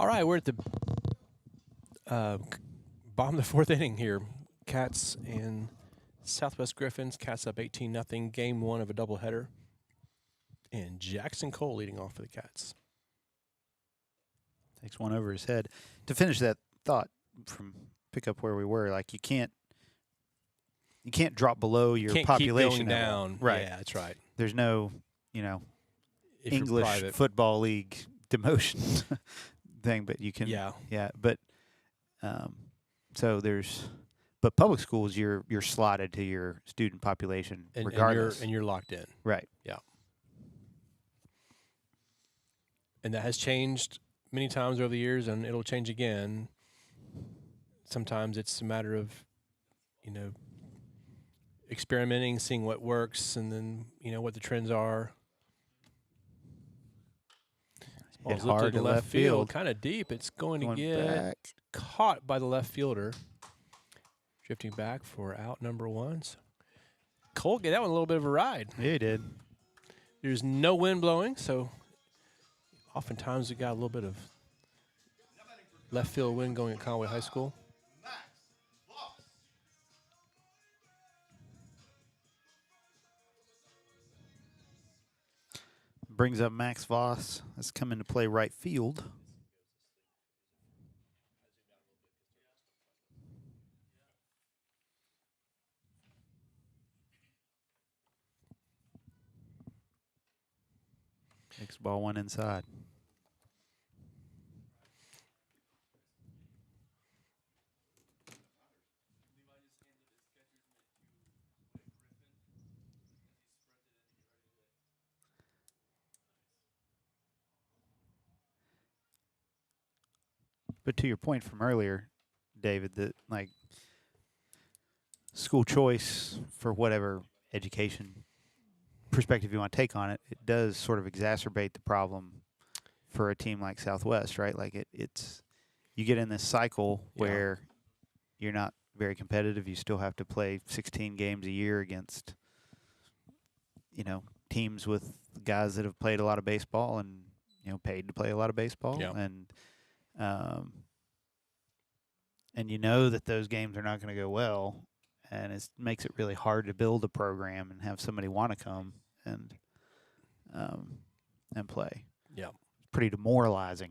All right, we're at the bottom of the fourth inning here. Cats and Southwest Griffins. Cats up 18-0. Game one of a doubleheader. And Jackson Cole leading off for the Cats. Takes one over his head. To finish that thought from pick up where we were, like you can't drop below your Can't population keep going level. down. Right. Yeah, that's right. There's no, If you're English private. football league demotion thing, but you can. Yeah. Yeah, but but public schools you're slotted to your student population regardless. And you're locked in. Right. Yeah. And that has changed many times over the years, and it'll change again. Sometimes it's a matter of, experimenting, seeing what works, and then, what the trends are. Hit Ball's lifted hard to to left left field, field. kind of deep. It's going to Going get back. caught by the left fielder. Drifting back for out number one. So Cole gave that one a little bit of a ride. Yeah, he did. There's no wind blowing, so oftentimes we got a little bit of left field wind going at Conway High School. Brings up Max Voss. That's coming to play right field. Takes ball one inside. But to your point from earlier, David, that like school choice for whatever education perspective you want to take on it, it does sort of exacerbate the problem for a team like Southwest, right? Like it's you get in this cycle where you're not very competitive. You still have to play 16 games a year against, teams with guys that have played a lot of baseball and, paid to play a lot of baseball. Yeah. And you know that those games are not going to go well, and it makes it really hard to build a program and have somebody want to come and play. Yeah. It's pretty demoralizing,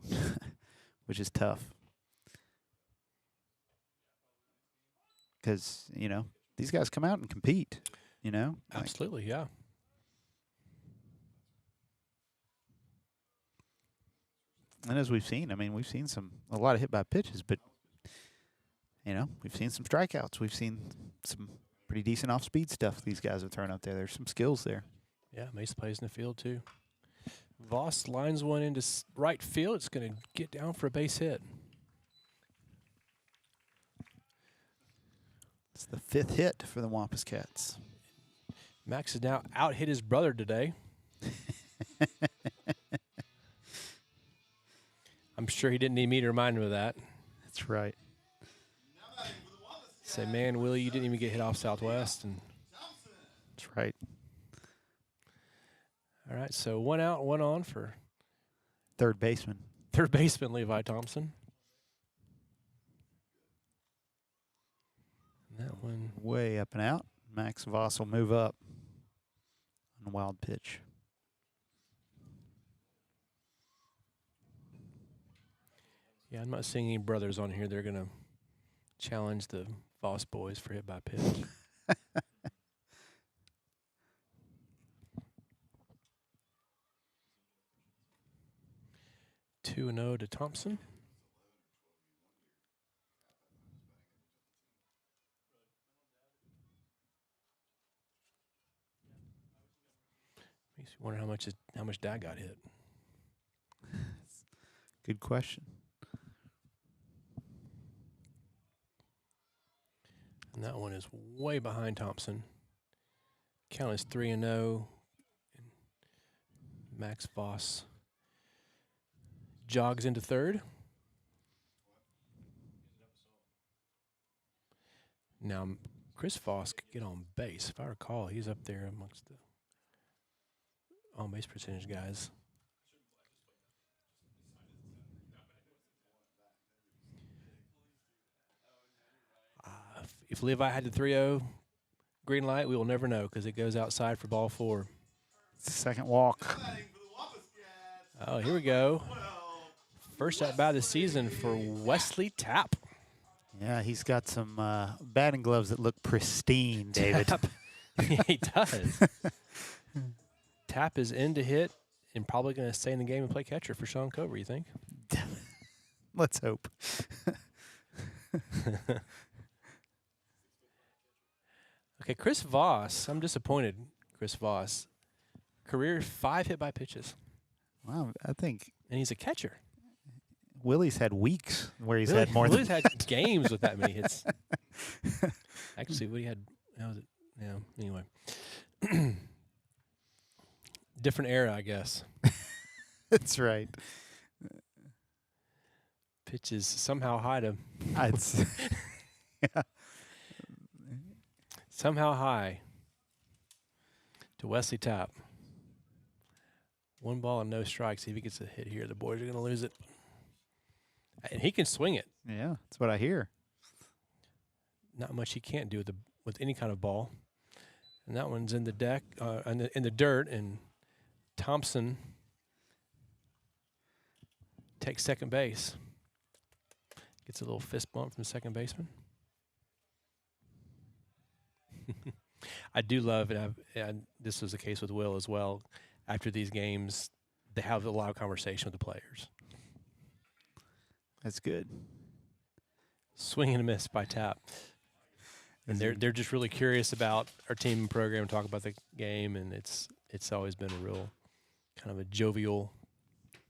which is tough. Because, these guys come out and compete, Absolutely, yeah. And as we've seen, we've seen a lot of hit by pitches, but, we've seen some strikeouts. We've seen some pretty decent off-speed stuff these guys have thrown out there. There's some skills there. Yeah, Mace plays in the field, too. Voss lines one into right field. It's going to get down for a base hit. It's the fifth hit for the Wampus Cats. Max has now out-hit his brother today. I'm sure he didn't need me to remind him of that. That's right. Say, man, Willie, you didn't even get hit off Southwest. And That's right. all right, so one out, one on for Third baseman. third baseman Levi Thompson. And that one, Way up and out. Max Voss will move up on a wild pitch. yeah, I'm not seeing any brothers on here. They're going to challenge the Voss boys for hit by pitch. 2-0 to Thompson. Makes you wonder how much Dad got hit. Good question. And that one is way behind Thompson. Count is 3-0. And Max Voss jogs into third. Now, Chris Voss could get on base. If I recall, he's up there amongst the on-base percentage guys. if Levi had the 3-0 green light, we will never know because it goes outside for ball 4. Second walk. Batting for the Wampus Cats. Oh, here we go. 12. First at bat of the season for Wesley Tapp. Yeah, he's got some batting gloves that look pristine, David. Tapp. He does. Tapp is in to hit and probably going to stay in the game and play catcher for Sean Cover, you think? Let's hope. Okay, Chris Voss. I'm disappointed, Chris Voss. Career 5 hit by pitches, Wow, I think and he's a catcher. Willie's had weeks where he's had more Willie's than had games with that many hits. Actually, Woody had, how was it? Yeah, anyway. Different era, I guess. That's right. Pitches somehow high to It's somehow high to Wesley Tapp. 1 ball and no strikes. See if he gets a hit here. The boys are going to lose it. And he can swing it. yeah, that's what I hear. Not much he can't do with any kind of ball. And that one's in the deck, in the dirt, and Thompson takes second base. Gets a little fist bump from the second baseman. I do love it. And this was the case with Will as well. After these games, they have a lot of conversation with the players. That's good. Swing and a miss by Tapp. And they're just really curious about our team and program, talk about the game, and it's always been a real kind of a jovial.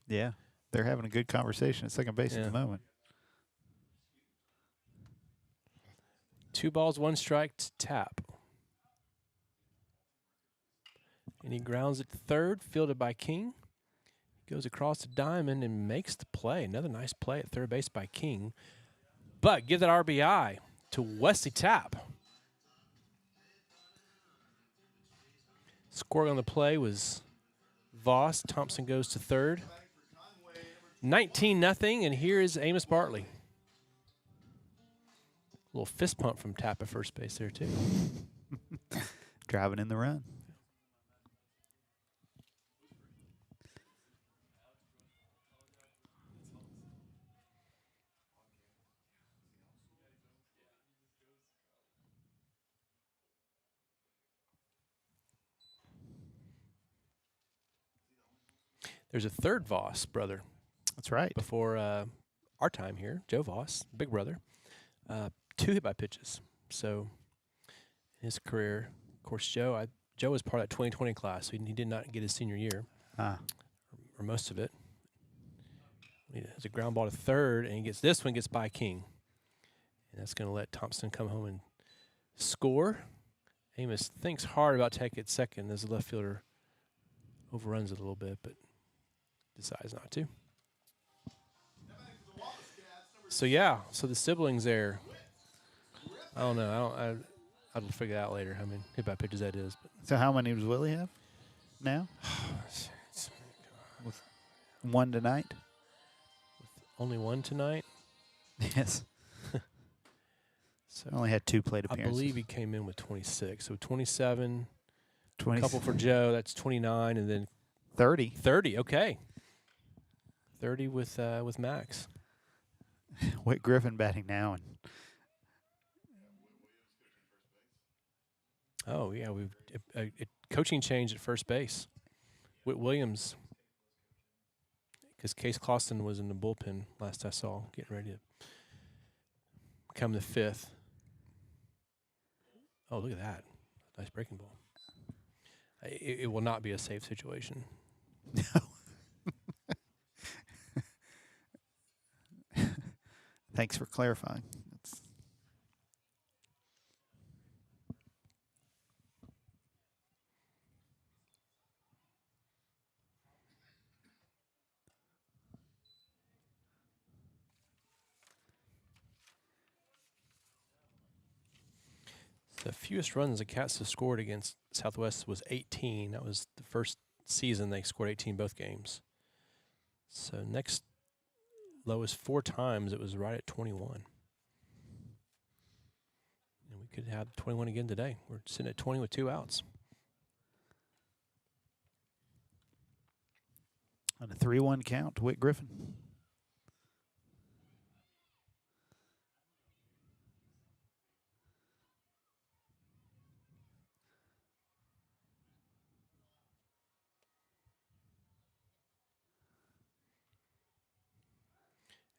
Yeah, they're having a good conversation at second base at the moment. 2 balls, 1 strike to Tapp. And he grounds it to third, fielded by King. Goes across the diamond and makes the play. Another nice play at third base by King. But give that RBI to Wesley Tapp. Scoring on the play was Voss. Thompson goes to third. 19-0, and here is Amos Bartley. A little fist pump from Tapp at first base there, too. Driving in the run. There's a third Voss brother That's right. before our time here, Joe Voss, big brother. 2 hit by pitches. So in his career, of course, Joe was part of that 2020 class, so he did not get his senior year, or most of it. He has a ground ball to third, and he gets this one, gets by King. And that's going to let Thompson come home and score. Amos thinks hard about taking it second as the left fielder overruns it a little bit, but decides not to. So yeah, so the siblings there. I don't know. I'll figure it out later how many hit by pitches that is. But So how many does Willie have now? 1 tonight? only 1 tonight. Yes. So Only had 2 plate I appearances. believe he came in with 26. So 27, 20, a couple for Joe. That's 29, and then 30. 30. Okay, 30 with Max. Whit Griffin batting now. And Oh yeah, we've a coaching change at first base. Whit Williams, because Case Clauston was in the bullpen last I saw, getting ready to come the 5th. Oh, look at that! Nice breaking ball. It will not be a safe situation. Thanks for clarifying. That's The fewest runs the Cats have scored against Southwest was 18. That was the first season they scored 18 both games. So next lowest 4 times, it was right at 21. And could have 21 again today. We're sitting at 20 with 2 outs. On a 3-1 count to Whit Griffin.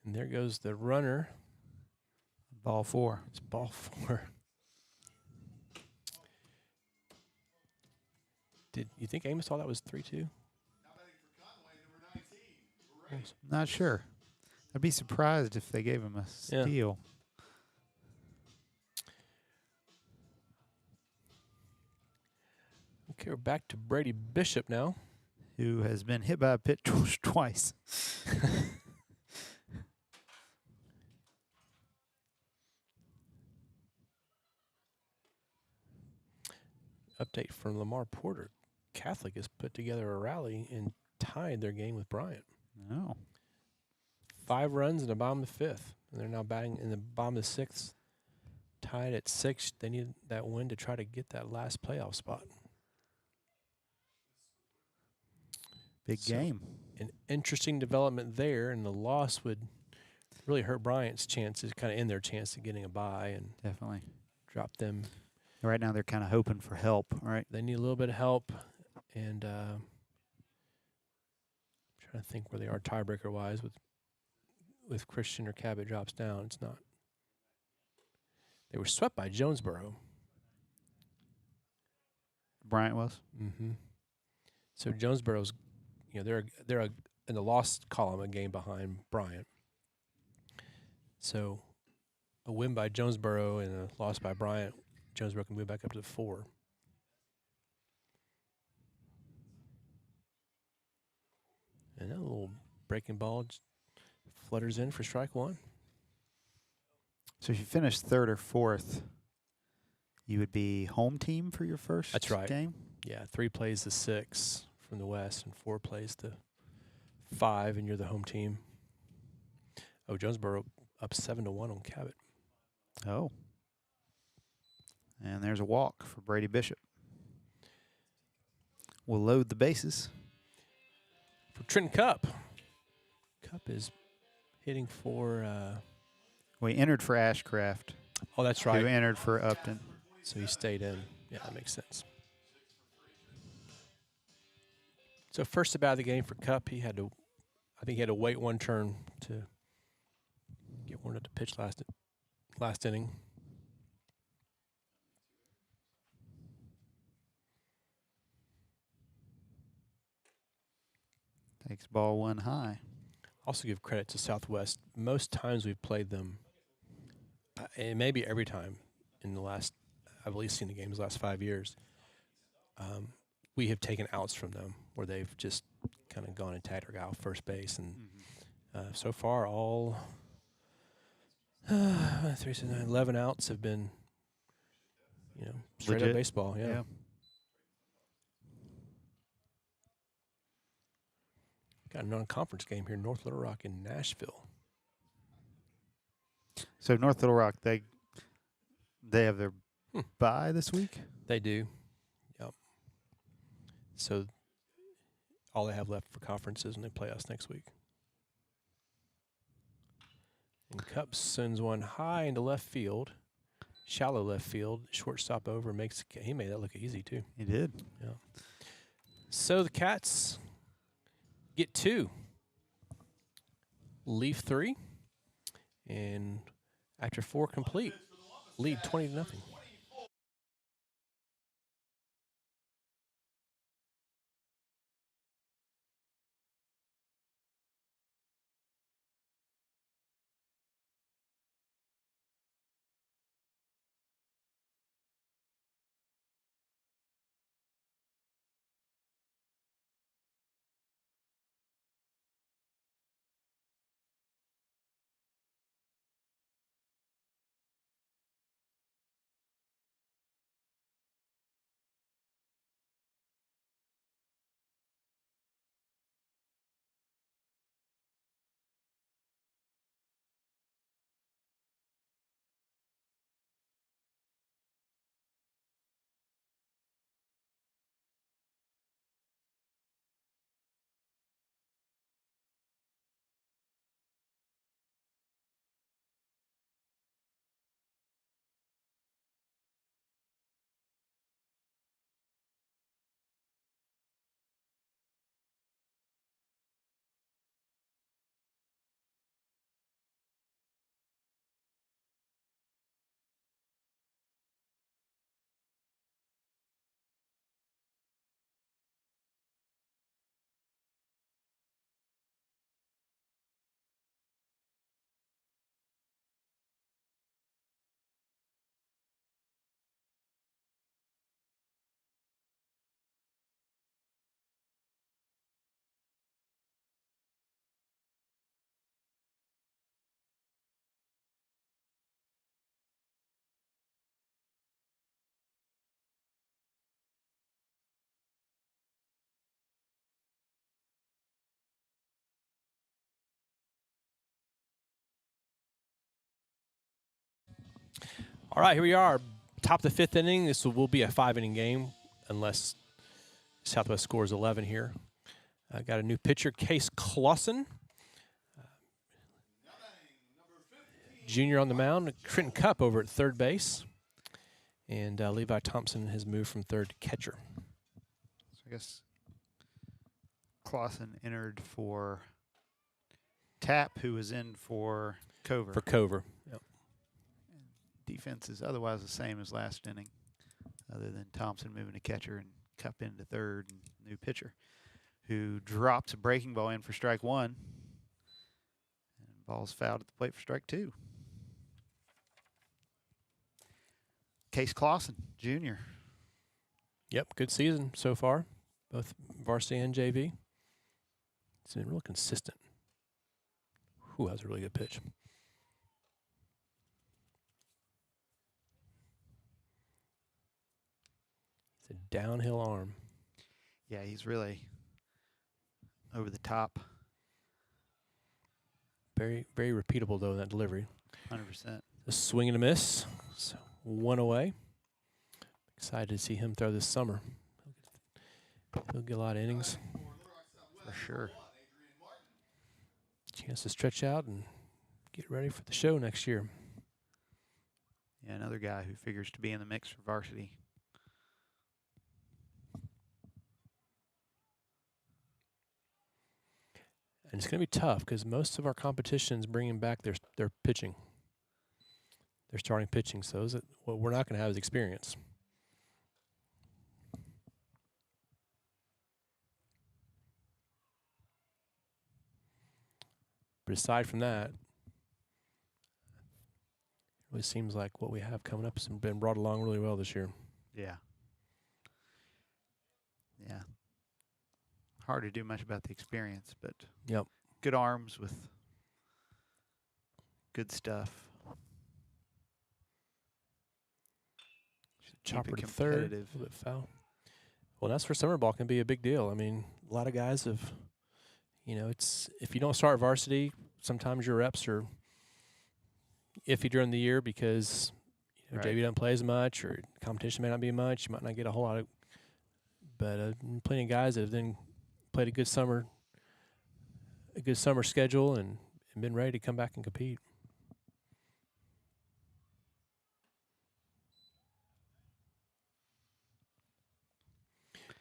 And there goes the runner. Ball 4. It's ball 4. Did you think Amos thought that was 3-2? Now batting for Conway, number 19, Ray. Not sure. I'd be surprised if they gave him a Yeah. steal. Okay, we're back to Brady Bishop now. Who has been hit by a pitch twice. Update from Lamar Porter. Catholic has put together a rally and tied their game with Bryant. No. 5 runs in the bottom of the 5th. And they're now batting in the bottom of the 6th. Tied at 6. They need that win to try to get that last playoff spot. Big So, game. An interesting development there, and the loss would really hurt Bryant's chances, kind of end their chance of getting a bye and Definitely. drop them. Right now they're kind of hoping for help, right? They need a little bit of help, and trying to think where they are tiebreaker-wise with Christian or Cabot drops down. It's not. They were swept by Jonesboro. Bryant was. Mm-hmm. So Jonesboro's, they're in the loss column a game behind Bryant. So a win by Jonesboro and a loss by Bryant, Jonesboro can move back up to 4. And that little breaking ball just flutters in for strike 1. So if you finish 3rd or 4th, you would be home team for your first That's right. game? Yeah, 3 plays the 6 from the West and 4 plays the 5, and you're the home team. Oh, Jonesboro up 7-1 on Cabot. Oh. And there's a walk for Brady Bishop. We'll load the bases. For Trenton Cup. Cup is hitting for... We entered for Ashcraft. oh, that's Who right. entered for Upton. So he stayed in. Yeah, that makes sense. So first about the game for Cup, I think he had to wait 1 turn to get one up to pitch last inning. Takes ball 1 high. Also give credit to Southwest. Most times we've played them, and maybe every time in the last, I've at least seen the games the last 5 years, we have taken outs from them where they've just kind of gone and tagged our guy off first base. And so far, all 3, 6, 9, 11 outs have been, straight up Legit. baseball. Yeah. Got a non-conference game here, North Little Rock in Nashville. So North Little Rock, they have their bye this week? They do. Yep. So all they have left for conferences, and they play us next week. And Cup sends one high into left field, shallow left field. Shortstop over he made that look easy too. He did. Yeah. So the Cats get 2, leave 3, and after 4 complete, lead 20-0. All right, here we are. Top of the fifth inning. This will be a 5-inning game unless Southwest scores 11 here. Got a new pitcher, Case Clausen. Junior on the mound. Trenton Cup over at third base. And Levi Thompson has moved from third to catcher. So I guess Clausen entered for Tapp, who was in for Cover. For Cover. Yep. Defense is otherwise the same as last inning, other than Thompson moving to catcher and Cup into third, and new pitcher who drops a breaking ball in for strike one. And ball's fouled at the plate for strike two. Case Clausen, junior. Yep, good season so far, both varsity and JV. It's been real consistent. Ooh, that was a really good pitch. It's a downhill arm. Yeah, he's really over the top. Very, very repeatable, though, in that delivery. 100%. A swing and a miss. So 1 away. Excited to see him throw this summer. He'll get a lot of innings. For sure. Chance to stretch out and get ready for the show next year. Yeah, another guy who figures to be in the mix for varsity. And it's going to be tough because most of our competition's bringing back their pitching. They're starting pitching, so what we're not going to have is experience. But aside from that, it really seems like what we have coming up has been brought along really well this year. Yeah. Yeah. Hard to do much about the experience, but Yep. good arms with good stuff. Chopper it to third, a competitive. little bit foul. Well, that's where summer ball can be a big deal. I mean, a lot of guys have, it's if you don't start varsity, sometimes your reps are iffy during the year because Right. JV doesn't play as much or competition may not be much. You might not get a whole lot of, but plenty of guys that have then played a good summer schedule and been ready to come back and compete.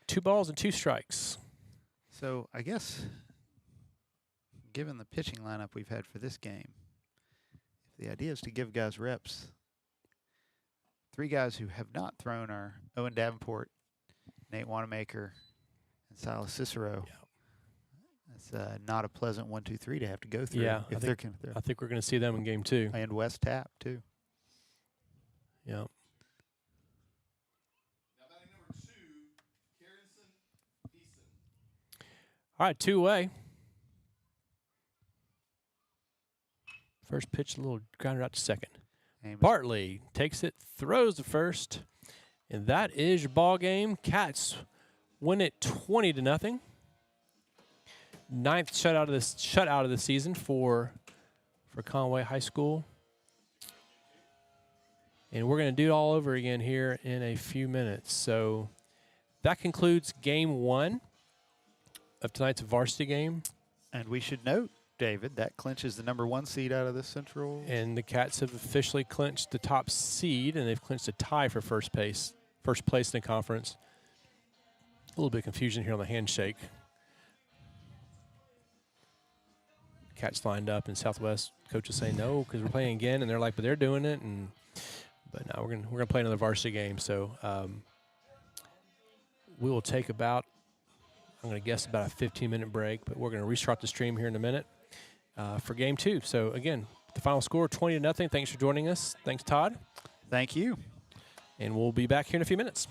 Two balls and two strikes. So I guess, given the pitching lineup we've had for this game, if the idea is to give guys reps, three guys who have not thrown are Owen Davenport, Nate Wanamaker, and Silas Cicero. Yeah. That's not a pleasant 1, 2, 3 to have to go through. Yeah, if I think we're going to see them in game two. And West Tapp too. Yeah. Now batting number 2, Carrington Eason. All right, 2 away. First pitch, a little grounder out to second. Amos. Bartley takes it, throws the first, and that is your ball game. Cats win it 20-0. 9th shutout of the season for Conway High School. And we're going to do it all over again here in a few minutes. So that concludes game 1 of tonight's varsity game. And we should note, David, that clinches the number 1 seed out of the Central. And the Cats have officially clinched the top seed, and they've clinched a tie for first place in the conference. A little bit of confusion here on the handshake. Cats lined up, and Southwest coaches say no because we're playing again, and they're like, but they're doing it, but no, we're gonna play another varsity game. So we will take about, I'm gonna guess about a 15-minute break, but we're gonna restart the stream here in a minute for game 2. So again, the final score 20-0. Thanks for joining us. Thanks, Todd. Thank you. And we'll be back here in a few minutes.